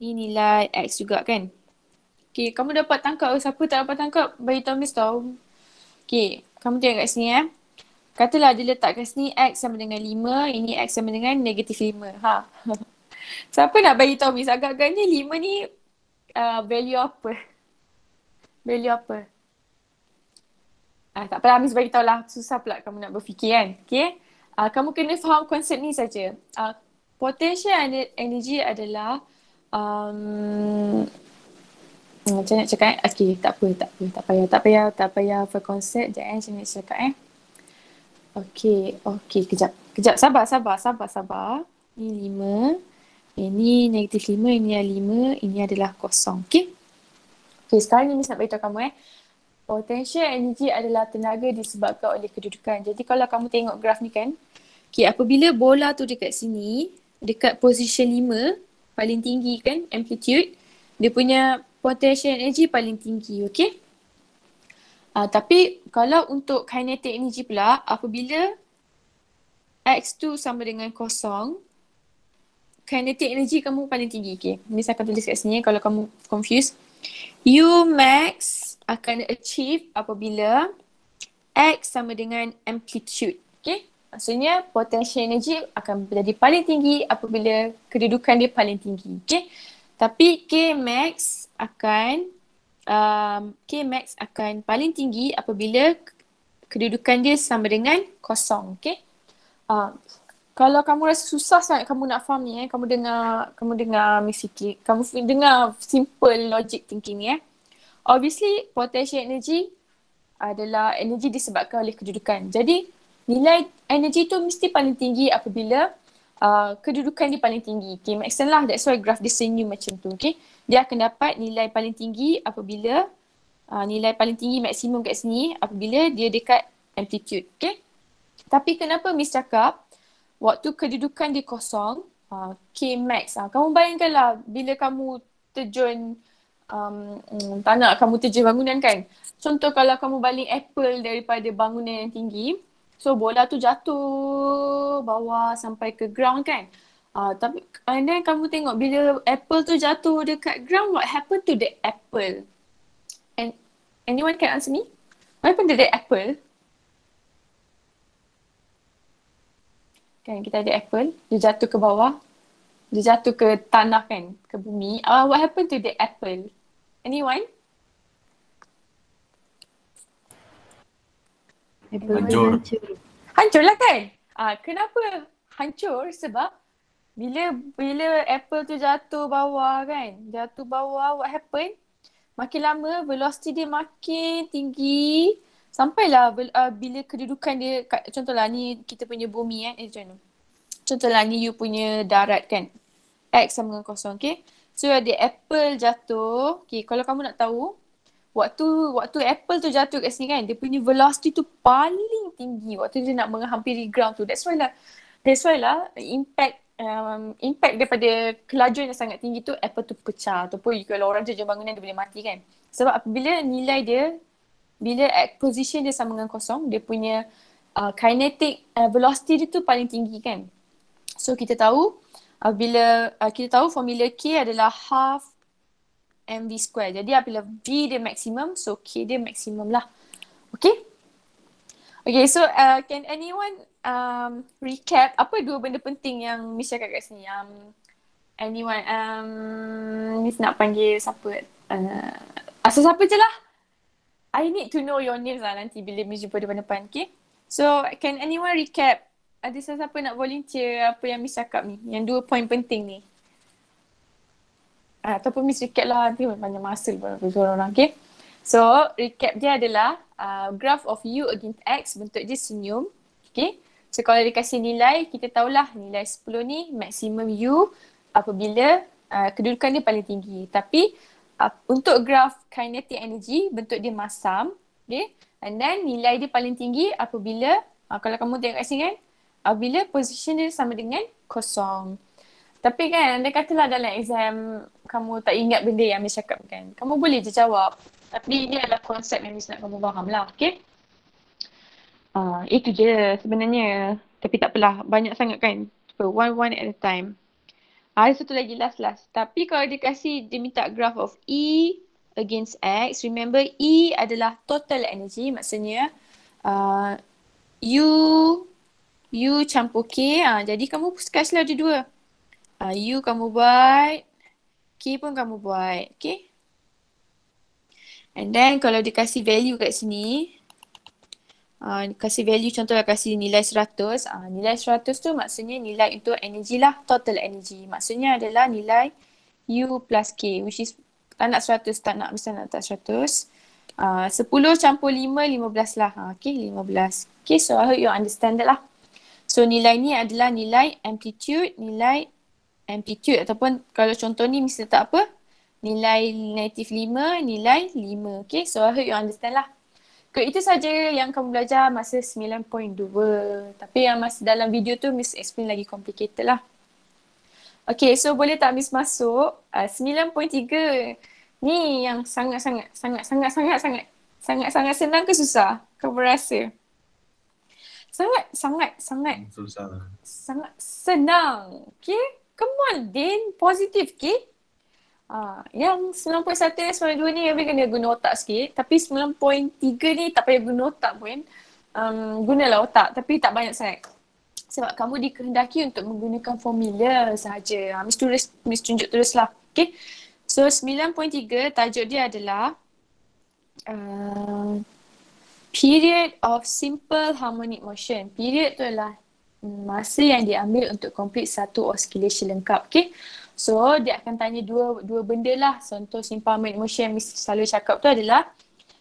Ini nilai X juga kan. Okay, kamu dapat tangkap, siapa tak dapat tangkap, bagi tahu Miss tahu. Okay, kamu tengok kat sini Katalah dia letak kat sini X sama dengan 5, ini X sama dengan negatif 5. Siapa nak bagi tahu Miss? Agak-agaknya 5 ni value apa? Value apa? Tak apalah, Miss bagi tahu lah. Susah pula kamu nak berfikir kan. Okay. Kamu kena faham konsep ni saja. Potential energy adalah macam nak cakap okay, tak payah for konsep. Sekejap macam nak cakap Okay, kejap. Sabar. Ini 5. Ini negatif 5, ini adalah 5, ini adalah kosong. Okay. Okay, sekarang ni Miss nak beritahu kamu potential energy adalah tenaga disebabkan oleh kedudukan. Jadi kalau kamu tengok graf ni kan, okay, apabila bola tu dekat sini, dekat position 5, paling tinggi kan, amplitude, dia punya potential energy paling tinggi, okay. Tapi kalau untuk kinetic energy pula, apabila X tu sama dengan kosong, kinetic energy kamu paling tinggi, okay. Miss akan tulis kat sini kalau kamu confused. U max akan achieve apabila X sama dengan amplitude, okay. Maksudnya potential energy akan menjadi paling tinggi apabila kedudukan dia paling tinggi, okay. Tapi K max akan paling tinggi apabila kedudukan dia sama dengan kosong, okay. Kalau kamu rasa susah sangat kamu nak faham ni kamu dengar Miss Fikri, kamu dengar simple logic thinking ni Obviously potential energy adalah energy disebabkan oleh kedudukan. Jadi nilai energy tu mesti paling tinggi apabila kedudukan dia paling tinggi. Okay, make sense lah. That's why graph dia senyum macam tu. Okay, dia akan dapat nilai paling tinggi apabila nilai paling tinggi maksimum kat sini apabila dia dekat amplitude. Okay, tapi kenapa Miss cakap waktu kedudukan dia kosong, K max. Kamu bayangkanlah bila kamu terjun, tak nak kamu terjun bangunan kan. Contoh kalau kamu baling apple daripada bangunan yang tinggi, so bola tu jatuh bawah sampai ke ground kan. Tapi and then kamu tengok bila apple tu jatuh dekat ground, what happened to the apple? And anyone can answer me? What happened to the apple? Kan kita ada apple, dia jatuh ke bawah, dia jatuh ke tanah kan, ke bumi. What happened to the apple? Anyone? Hancur. Hancur lah kan? Kenapa hancur? Sebab bila bila apple tu jatuh bawah kan. Jatuh bawah, what happen? Makin lama velocity dia makin tinggi. Sampailah bila kedudukan dia, contohlah ni kita punya bumi macam mana? Contohlah ni you punya darat kan. X sama dengan kosong, okay? So ada apple jatuh. Okay, kalau kamu nak tahu, waktu apple tu jatuh kat sini kan, dia punya velocity tu paling tinggi waktu dia nak menghampiri ground tu. That's why lah impact daripada kelajuan yang sangat tinggi tu, apple tu pecah. Ataupun kalau orang terjun bangunan dia boleh mati kan. Sebab apabila bila position dia sama dengan kosong, dia punya kinetic velocity dia tu paling tinggi kan. So kita tahu kita tahu formula K adalah half mv square. Jadi apabila V dia maksimum, so K dia maksimum lah. Okay? Okay, so can anyone recap apa dua benda penting yang Miss cakap kat sini? Anyone? Miss nak panggil siapa? Asal siapa je lah. I need to know your names lah nanti bila Miss jumpa depan-depan. Okay? So can anyone recap? Ada siapa nak volunteer apa yang Miss cakap ni? Yang dua point penting ni. Ataupun Miss recap lah, nanti banyak masa bagi orang. Okay? So recap dia adalah graph of U against X, bentuk dia senyum. Okay? So kalau dikasih nilai, kita tahulah nilai 10 ni maksimum U apabila kedudukan dia paling tinggi. Tapi untuk graph kinetic energy, bentuk dia masam. Okay? And then nilai dia paling tinggi apabila, kalau kamu tengok kat sini kan, apabila position dia sama dengan kosong. Tapi kan, andai katalah dalam exam kamu tak ingat benda yang Miss cakap kan, kamu boleh je jawab. Tapi ini adalah konsep yang Miss nak kamu faham lah, okay? Itu je sebenarnya. Tapi tak apalah, banyak sangat kan. One at a time. Ada satu lagi last. Tapi kalau dia minta graph of E against X, remember E adalah total energy, maksudnya U campur K. Jadi kamu kasihlah dia dua. U kamu buat, K pun kamu buat. Okay? And then kalau dikasih value kat sini, kasih value contohnya kasih nilai 100. Nilai 100 tu maksudnya nilai untuk energy lah, total energy. Maksudnya adalah nilai U plus K, which is tak nak 100, mesti nak tak 100. 10 campur 5, 15 lah. Okay, 15. Okay, so I hope you understand that lah. So nilai ni adalah nilai amplitude ataupun kalau contoh ni mesti letak apa? Nilai -5, nilai 5. Okay, so I hope you understand lah. Okay, itu saja yang kamu belajar masa 9.2. Tapi yang masih dalam video tu Miss explain lagi complicated lah. Okay, so boleh tak Miss masuk 9.3. Ni yang sangat senang ke susah? Kamu rasa? Sangat Susah. sangat senang. Okay? Come on, Din. Positif, okay? Yang 9.1 dan 9.2 ni lebih kena guna otak sikit. Tapi 9.3 ni tak payah guna otak pun. Gunalah otak tapi tak banyak sangat. Sebab kamu dikehendaki untuk menggunakan formula sahaja. Miss tunjuk teruslah. Okay? So 9.3 tajuk dia adalah period of simple harmonic motion. Period tu adalah masa yang diambil untuk complete satu oscillation lengkap. Okay? So dia akan tanya dua benda lah. Contoh simple harmonic motion yang Miss selalu cakap tu adalah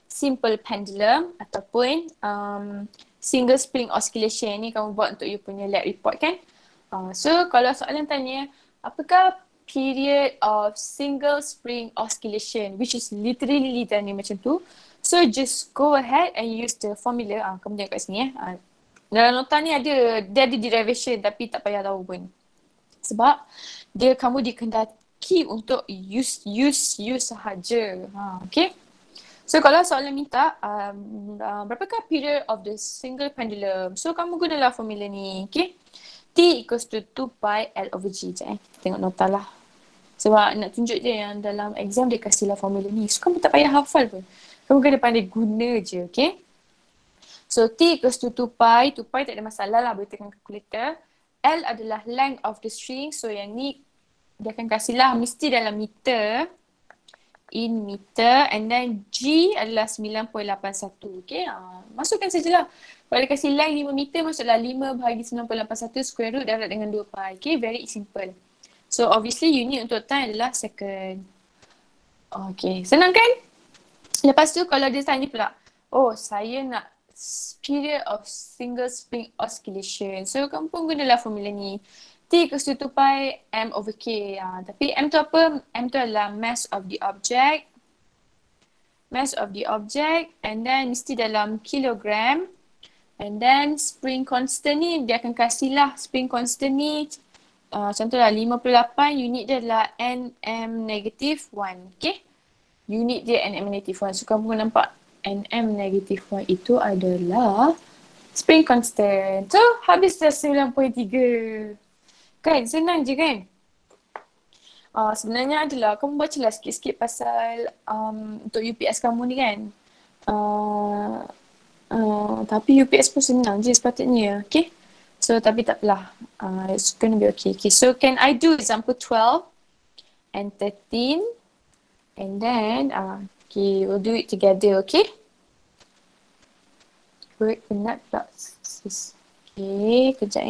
simple pendulum ataupun single spring oscillation. Ni kamu buat untuk you punya lab report kan. So kalau soalan tanya apakah period of single spring oscillation, which is literally macam tu. So just go ahead and use the formula. Kamu tengok kat sini dalam nota ni dia ada derivation tapi tak payah tahu pun. Sebab kamu dikehendaki untuk use sahaja. Okay. So kalau soalan minta berapakah period of the single pendulum? So kamu gunalah formula ni. Okay. T equals to 2 pi L over G. Kita tengok nota lah. Sebab nak tunjuk dia yang dalam exam dia kasihlah formula ni. So kamu tak payah hafal pun. Kamu kena pandai guna je, okay? So T equals to 2 pi. 2 pi tak ada masalah lah boleh tekan kalkulator. L adalah length of the string. So yang ni dia akan kasihlah mesti dalam meter. in meter and then G adalah 9.81. Okay, masukkan sajalah. Kalau dia kasih length 5 meter, masuklah 5 bahagi 9.81 square root darat dengan 2 pi. Okay, very simple. So obviously unit untuk time adalah second. Okay, senang kan? Lepas tu kalau dia tanya pula, oh saya nak period of single spring oscillation. So kamu pun gunalah formula ni. T equals to 2 pi m over k. Tapi m tu apa? M tu adalah mass of the object. Mass of the object and then mesti dalam kilogram. And then spring constant ni dia akan kasih lah spring constant ni. Contohlah 58 unit dia adalah nm negative 1. Okay? Unit dia nm negative 1. So kamu nampak nm negative 1 itu adalah spring constant. So habis dah 9.3. Kan senang je kan? Sebenarnya adalah kamu bacalah sikit-sikit pasal untuk UPS kamu ni kan. Tapi UPS pun senang je sepatutnya. Okay? So tapi tak apalah. It's gonna be okay. Okay, so can I do example 12 and 13 and then okay, we'll do it together, okay? Wait, penat pula. Okay, kejap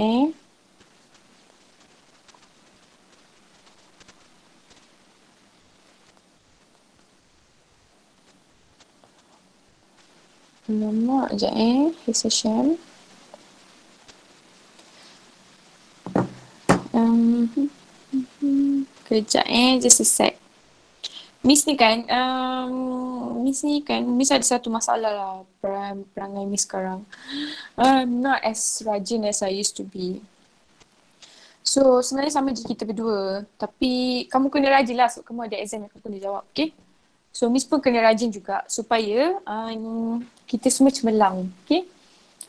Lama sekejap His Hasham. Kejap just a sec. Miss ni kan, Miss ada satu masalah lah perangai Miss sekarang. I'm not as rajin as I used to be. So sebenarnya sama je kita berdua. Tapi kamu kena rajin lah sebab kamu ada exam yang kamu kena jawab, okay? So Miss pun kena rajin juga supaya kita semua cemerlang, okay?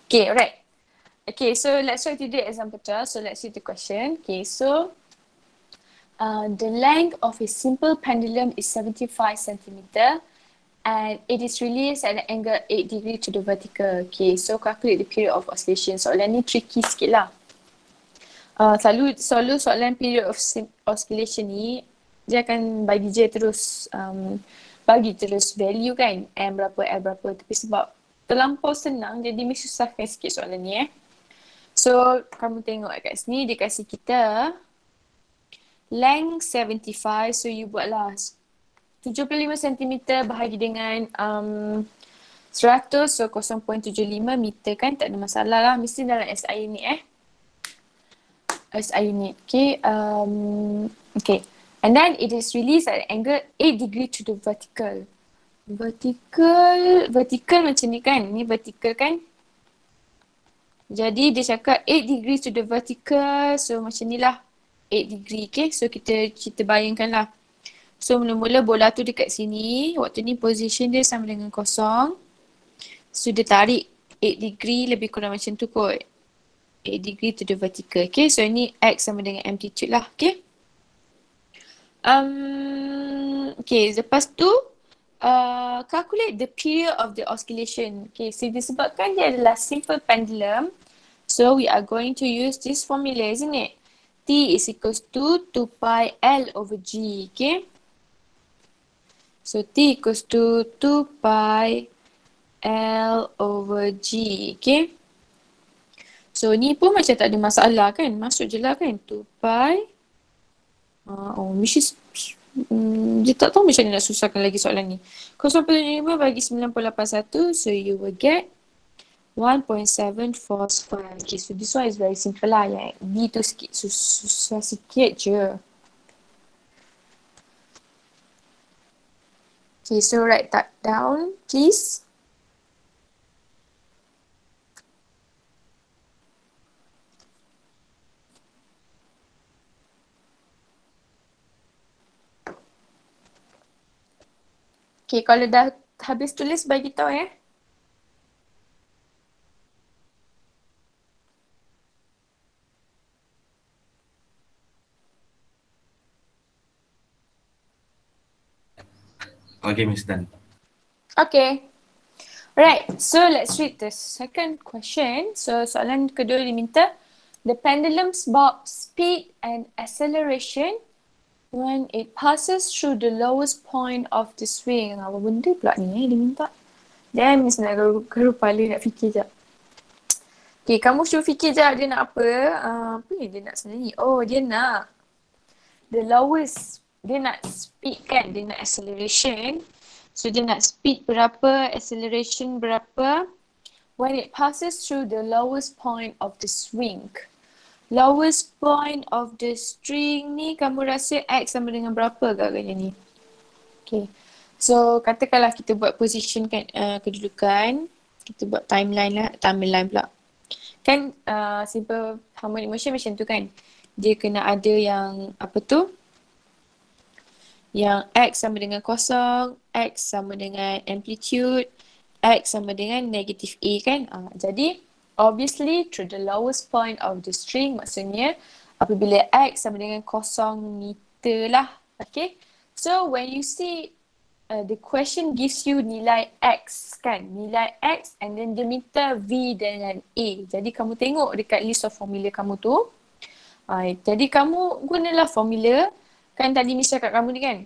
Okay, alright. Okay, so let's try to do example 12. So let's see the question. Okay, so the length of a simple pendulum is 75 centimeter and it is released at an angle 8 degree to the vertical. Okay, so calculate the period of oscillation. Soalan ni tricky sikit lah. Selalu soalan period of oscillation ni dia akan bagi je terus value kan, M berapa, L berapa. Tapi sebab terlampau senang jadi Miss susahkan sikit soalan ni So kamu tengok kat sini dia kasih kita length 75, so you buatlah 75 cm bahagi dengan 100, so 0.75 meter kan, tak ada masalah lah, mesti dalam SI unit SI unit, okay. Okay, and then it is released at an angle 8 degree to the vertical. Vertical macam ni kan, ni vertical kan. Jadi dia cakap 8 degree to the vertical, so macam ni lah 8 degree, okay. So kita bayangkan lah. So mula-mula bola tu dekat sini, waktu ni position dia sama dengan kosong. So dia tarik 8 degree lebih kurang macam tu kot. 8 degree to the vertical, okay. So ini X sama dengan amplitude lah, okay. Okay, lepas tu calculate the period of the oscillation. Okay, so disebabkan dia adalah simple pendulum, so we are going to use this formula, isn't it? T is equals to 2 pi L over G, okay? So T equals to 2 pi L over G, okay? So ni pun macam tak ada masalah kan? Masuk je lah kan? 2 pi. Dia tak tahu macam mana nak susahkan lagi soalan ni. 0.5 bagi 9.81, so you will get 1.74 square. Okay, so this one is very simple lah. Yang B tu sikit, susah sikit je. Okay, so write that down, please. Okay, kalau dah habis tulis bagi tahu Okay, Miss Dan. Okay. Right, so let's read the second question. So soalan kedua diminta, the pendulum's bob speed and acceleration When it passes through the lowest point of the swing. Apa benda pula ni dia minta? Damn, Miss nak garu kepala nak fikir jap. Okay, kamu cuba fikir jap dia nak apa. Apa yang dia nak sebenarnya? Oh, dia nak the lowest. Dia nak speed kan? Dia nak acceleration. So, dia nak speed berapa, acceleration berapa. When it passes through the lowest point of the swing. Lowest point of the string ni kamu rasa X sama dengan berapa agaknya ni? Okay. So katakanlah kita buat position kan, kedudukan. Kita buat timeline pula. Kan simple harmonic motion macam tu kan. Dia kena ada yang apa tu? Yang X sama dengan kosong, X sama dengan amplitude, X sama dengan negative A kan. Jadi obviously through the lowest point of the string maksudnya apabila X sama dengan 0 meter lah. Okay. So when you see the question gives you nilai X kan. Nilai X and then dia minta V dengan A. Jadi kamu tengok dekat list of formula kamu tu. Jadi kamu gunalah formula. Kan tadi Miss cakap kamu ni kan.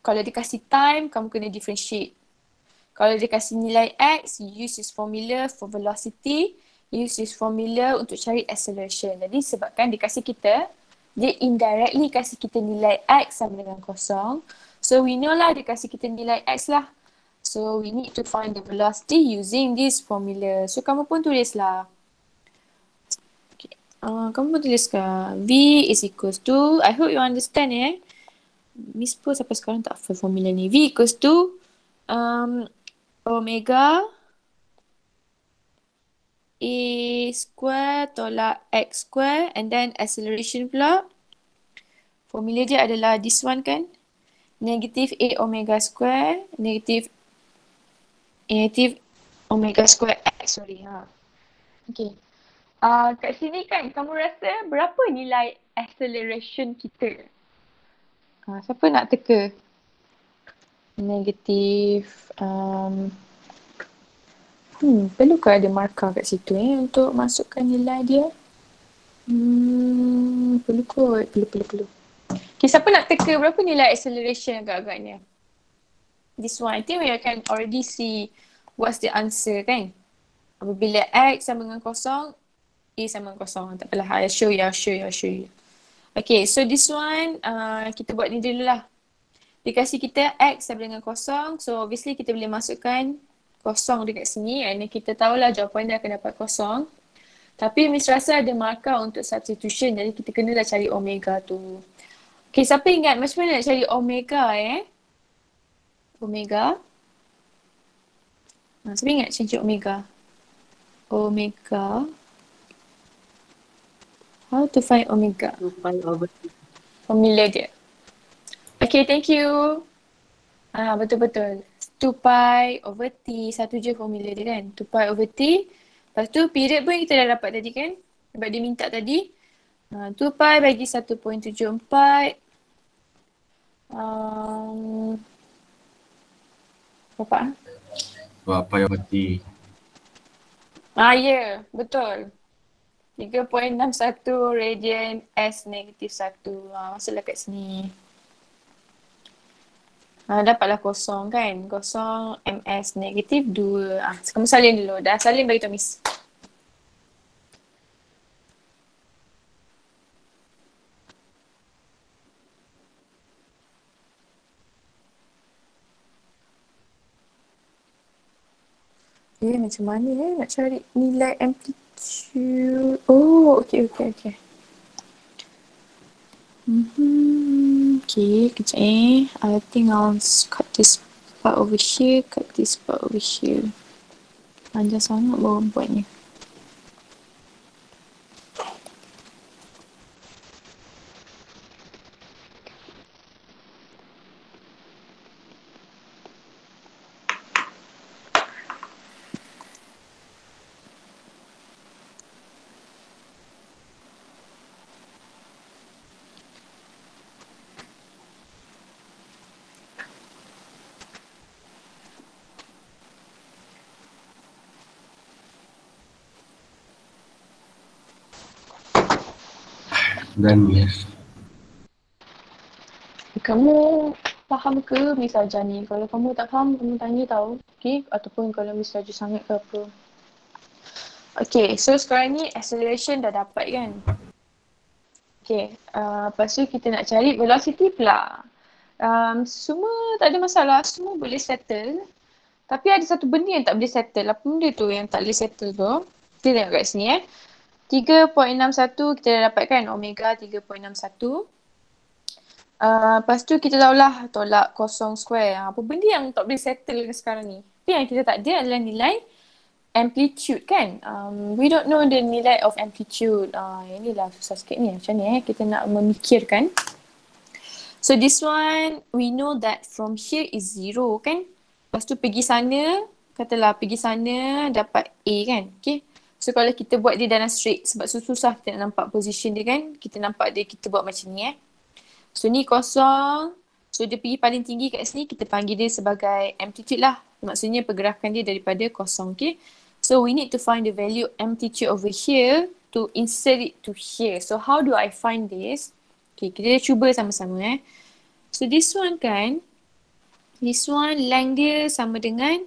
Kalau dia kasih time, kamu kena differentiate. Kalau dia kasih nilai X, you use this formula for velocity. Use this formula untuk cari acceleration. Jadi sebabkan dia kasih kita, dia indirectly kasih kita nilai X sama dengan 0. So we know lah dia kasih kita nilai X lah. So we need to find the velocity using this formula. So kamu pun tulislah. Okay. Kamu pun tuliskan V is equals to, I hope you understand Miss pun sampai sekarang tak hafal formula ni. V equals to omega A square tolak X square and then acceleration pula. Formula dia adalah this one kan. Negative A omega square. Negative omega square X. Sorry. Okay. Kat sini kan kamu rasa berapa nilai acceleration kita? Siapa nak teka? Negative perlukah ada markah kat situ untuk masukkan nilai dia? Perlu kot. Perlu. Okay, siapa nak teka berapa nilai acceleration agak-agaknya? This one, I think we can already see what's the answer kan? Apabila X sama dengan 0, A sama dengan 0. Tak apalah, I'll show you. Okay, so this one, kita buat ni dulu lah. Dia kasih kita X sama dengan 0, so obviously kita boleh masukkan 0 dekat sini and kita tahulah jawapan dia akan dapat 0. Tapi Miss rasa ada markah untuk substitution, jadi kita kenalah cari omega tu. Okay, siapa ingat macam mana nak cari omega Omega. Siapa ingat cari omega? Omega. How to find omega? 2 pi over T. Formula dia. Okay, thank you. Betul-betul. 2 pi over T. Satu je formula dia kan. 2 pi over T. Lepas tu period pun kita dah dapat tadi kan. Sebab dia minta tadi. 2 pi bagi 1.74. Berapa? 2 pi over T. Ya. Betul. 3.61 radian S negatif 1. Masuklah kat sini. Dapatlah 0 kan. 0 ms negatif 2. Kamu salin dulu. Dah salin bagi tu Miss. Macam mana nak cari nilai amplitude. Oh, okay. Okay, kejap I think I'll cut this part over here, Panjang sangat baru buatnya. Dan yes. kamu faham ke Miss ajar ni? Kalau kamu tak faham, kamu tanya tau. Okay? Ataupun kalau Miss ajar sangat ke apa. Okay, so sekarang ni acceleration dah dapat kan? Okay, lepas tu kita nak cari velocity pula. Semua tak ada masalah, semua boleh settle. Tapi ada satu benda yang tak boleh settle. Apa benda tu yang tak boleh settle tu? Kita tengok kat sini 3.61 kita dah dapatkan omega 3.61. Lepas tu kita tahulah tolak kosong square. Apa benda yang tak boleh settle sekarang ni? Tapi yang kita tak ada adalah nilai amplitude kan. We don't know the nilai of amplitude. Inilah susah sikit ni. Macam ni kita nak memikirkan. So this one we know that from here is 0 kan. Lepas tu pergi sana, katalah pergi sana dapat A kan. Okay. So kalau kita buat dia dalam straight sebab susah kita nak nampak position dia kan. Kita nampak dia kita buat macam ni So ni kosong. So dia pergi paling tinggi kat sini kita panggil dia sebagai amplitude lah. Maksudnya pergerakan dia daripada kosong. Okay. So we need to find the value amplitude over here to insert it to here. So how do I find this? Okay, kita cuba sama-sama So this one kan, this one length dia sama dengan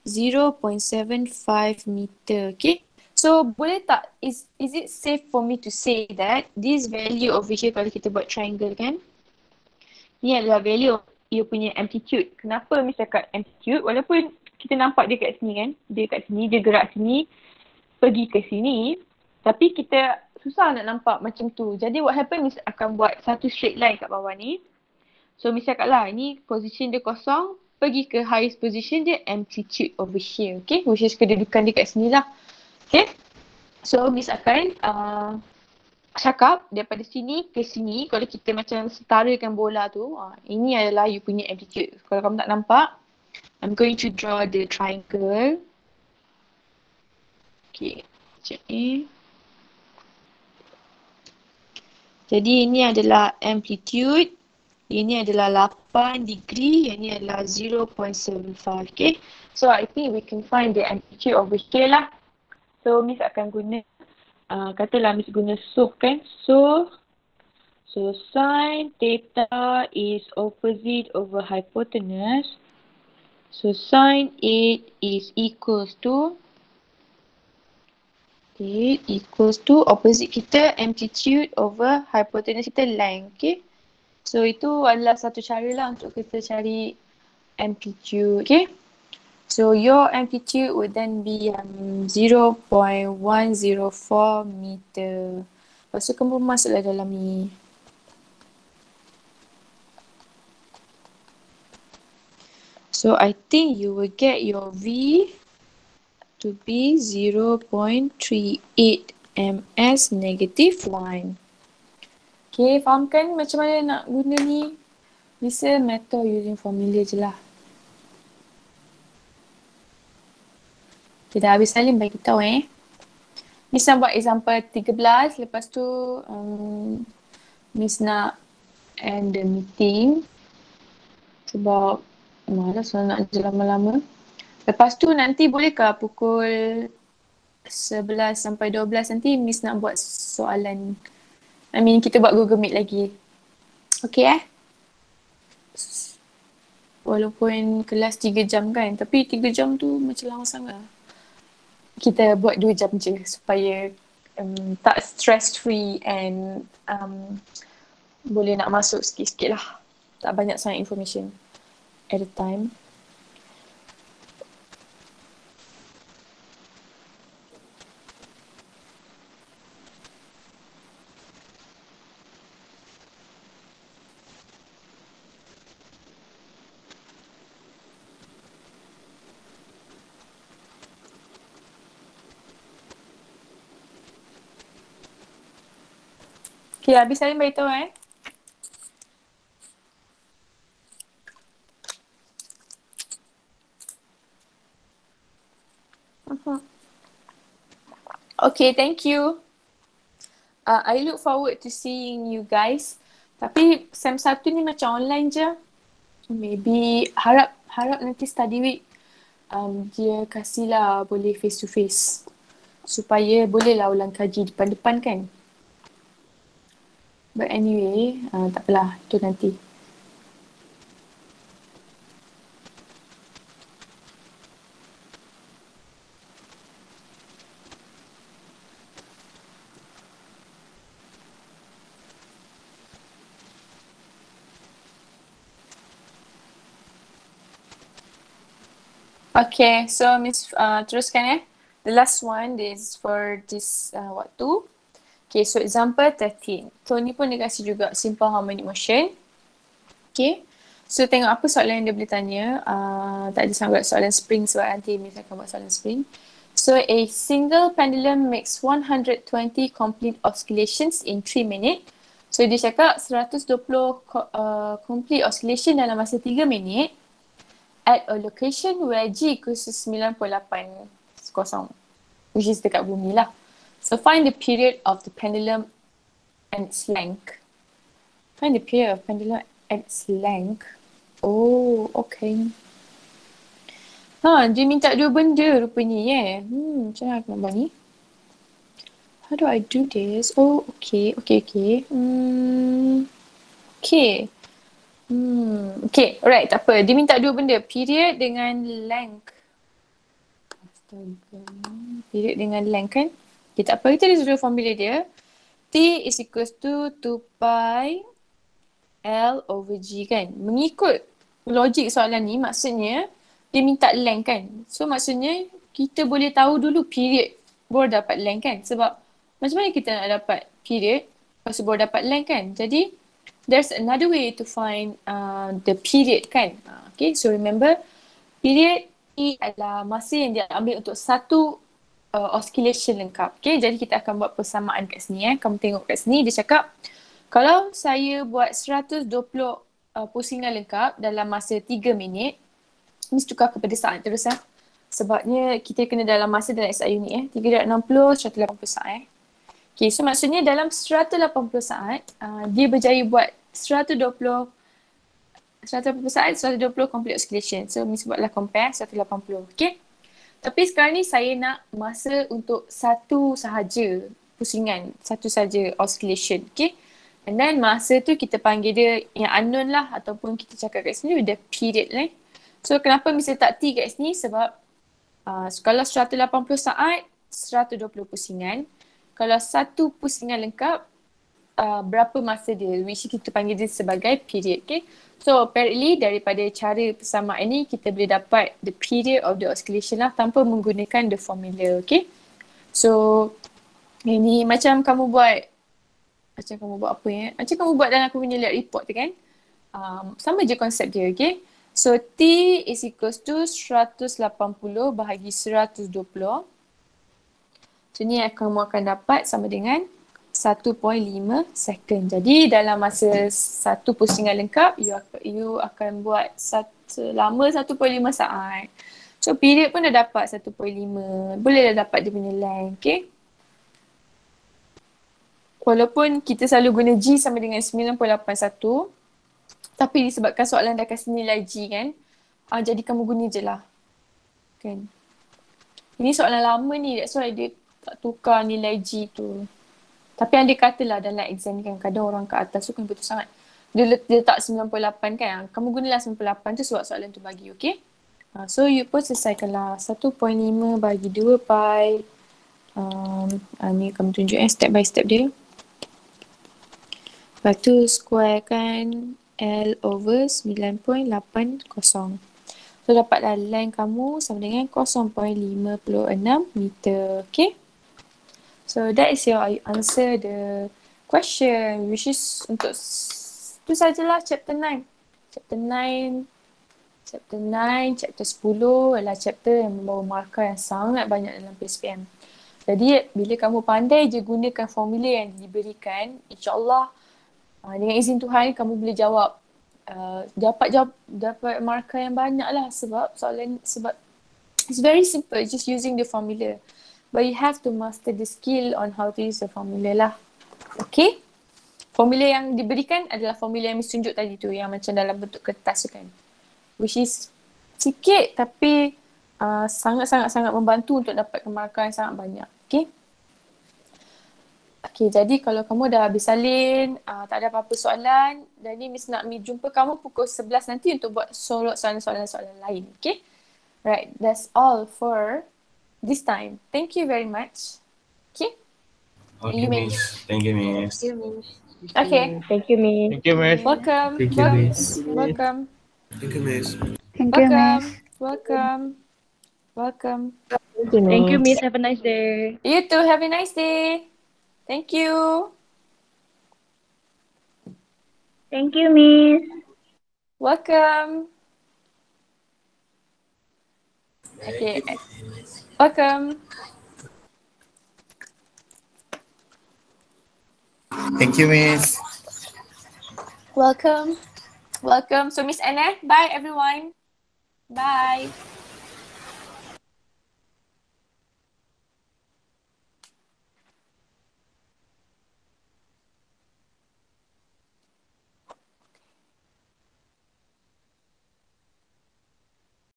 0.75 meter. Okay. So boleh tak, is it safe for me to say that this value over here kalau kita buat triangle kan, ni adalah value of you punya amplitude. Kenapa Miss cakap amplitude? Walaupun kita nampak dia kat sini kan, dia kat sini, dia gerak sini, pergi ke sini, tapi kita susah nak nampak macam tu. Jadi what happen, Miss akan buat satu straight line kat bawah ni. So Miss cakap lah, ni position dia kosong, pergi ke highest position dia amplitude over here. Okay, which is kedudukan dia kat sini lah. Okay, so Miss akan cakap daripada sini ke sini, kalau kita macam setarakan bola tu, ini adalah you punya amplitude. Kalau kamu tak nampak, I'm going to draw the triangle. Okay, macam ni. Jadi ini adalah amplitude. Ini adalah 8 degree. Yang ini adalah 0.75. Okay. So I think we can find the amplitude over here lah. So Miss akan guna, katalah Miss guna SOH kan. So sin theta is opposite over hypotenuse. So sin 8 is equals to opposite kita amplitude over hypotenuse kita length. Okay. So itu adalah satu cara lah untuk kita cari amplitude. Okay. So your amplitude would then be 0.104 meter. Lepas tu kamu masuklah dalam ni. So I think you will get your V to be 0.38 ms negative 1. Okay, faham kan macam mana nak guna ni? Bisa method using formula je lah. Okay, dah habis Salim bagi tahu Miss nak buat example 13. Lepas tu Miss nak end the meeting. Sebab malas nak je lama-lama. Lepas tu nanti bolehkah pukul 11 sampai 12 nanti Miss nak buat soalan. Kita buat Google Meet lagi. Okay Walaupun kelas 3 jam kan. Tapi 3 jam tu macam lama sangat. Kita buat 2 jam je supaya tak stress free and boleh nak masuk sikit-sikit lah. Tak banyak sangat information at a time. Okay, habis Salim beritahu Okay, thank you. I look forward to seeing you guys. Tapi SEM 1 ni macam online je. Maybe harap nanti study week dia kasihlah boleh face to face. Supaya bolehlah ulang kaji depan-depan kan. But anyway, tak apalah, tu nanti. Okay, so Miss teruskan The last one is for this waktu. Okay, so example 13. So ni pun dia kasih juga simple harmonic motion. Okay. So tengok apa soalan yang dia boleh tanya. Tak ada sangat soalan spring sebab nanti Miss akan buat soalan spring. So a single pendulum makes 120 complete oscillations in 3 minutes. So dia cakap 120 complete oscillation dalam masa 3 minit at a location where G equals to 98 kosong, which is dekat bumi lah. So find the period of the pendulum and its length. Find the period of pendulum and its length. Oh, okay. Dia minta dua benda rupanya macam mana aku nak buat ni? How do I do this? Oh, okay. Okay. Okay, alright, tak apa. Dia minta dua benda, period dengan length. Astaga. Period dengan length kan? Okay, tak apa. Kita ada dua formula dia. T is equals to 2 pi L over G kan? Mengikut logik soalan ni, maksudnya dia minta length kan? So maksudnya kita boleh tahu dulu period baru dapat length kan? Sebab macam mana kita nak dapat period lepas tu baru dapat length kan? Jadi there's another way to find the period kan? Okay, so remember period ni adalah masa yang dia ambil untuk satu oscillation lengkap. Okay, jadi kita akan buat persamaan kat sini. Kamu tengok kat sini dia cakap kalau saya buat 120 pusingan lengkap dalam masa 3 minit, mesti tukar kepada saat terus sebabnya kita kena dalam masa dalam SI unit 360, 180 saat Okay, so maksudnya dalam 180 saat dia berjaya buat 180 saat, 120 complete oscillation. So mesti buatlah compare 180. Okay. Tapi sekarang ni saya nak masa untuk satu sahaja pusingan, satu sahaja oscillation. Okay. And then masa tu kita panggil dia yang unknown lah ataupun kita cakap kat sini the period lah. So kenapa mesti tak T kat sini sebab kalau 180 saat, 120 pusingan. Kalau satu pusingan lengkap, berapa masa dia, which kita panggil dia sebagai period. Okay. So apparently daripada cara persamaan ni kita boleh dapat the period of the oscillation lah tanpa menggunakan the formula. Okay. So ini macam kamu buat apa ya? Macam kamu buat dalam aku punya lab report tu kan? Sama je konsep dia, okay? So T is equals to 180 bahagi 120. So ni kamu akan dapat sama dengan 1.5 second. Jadi dalam masa satu pusingan lengkap, you akan buat lama 1.5 saat. So period pun dah dapat 1.5. Boleh dah dapat dia punya length, okay? Walaupun kita selalu guna G sama dengan 9.81, tapi disebabkan soalan dah kasih nilai G kan, jadi kamu guna je lah. Kan? Ini soalan lama ni, that's why dia tak tukar nilai G tu. Tapi yang dia katalah dalam exam ni kan, kadang orang kat atas tu kan betul sangat. Dia letak 98 kan, kamu gunalah 98 tu sebab soalan tu bagi, okay? So you pun selesaikanlah 1.5 bagi 2 pi. Ni kamu tunjuk step by step dia. Lepas tu square kan L over 9.80. So dapatlah length kamu sama dengan 0.56 meter. Okay. So that is your answer the question, which is untuk tu sajalah chapter 9. Chapter 10 adalah chapter yang membawa markah yang sangat banyak dalam PSPM. Jadi bila kamu pandai je gunakan formula yang diberikan, insyaAllah dengan izin Tuhan kamu boleh jawab dapat markah yang banyak lah sebab it's very simple, just using the formula, but you have to master the skill on how to use the formula lah. Okay, formula yang diberikan adalah formula yang Miss tunjuk tadi tu, yang macam dalam bentuk kertas tu kan, which is sikit tapi sangat-sangat membantu untuk dapatkan markah yang sangat banyak. Okay. Okay, jadi kalau kamu dah habis salin, tak ada apa-apa soalan, jadi Miss nak jumpa kamu pukul 11 nanti untuk buat soalan-soalan lain. Okay? Right, that's all for this time. Thank you very much. Okay? Okay, Miss. Thank you, Miss. Okay. Thank you, Miss. Thank you, Miss. Welcome. Thank you, Miss. Welcome. Thank you, Miss. Thank you, Miss. Welcome. Welcome. Thank you, Miss. Have a nice day. You too. Have a nice day. Thank you. Thank you, Miss. Welcome. Okay. Welcome. Thank you, Miss. Welcome. Welcome. So Miss Anna, bye everyone. Bye.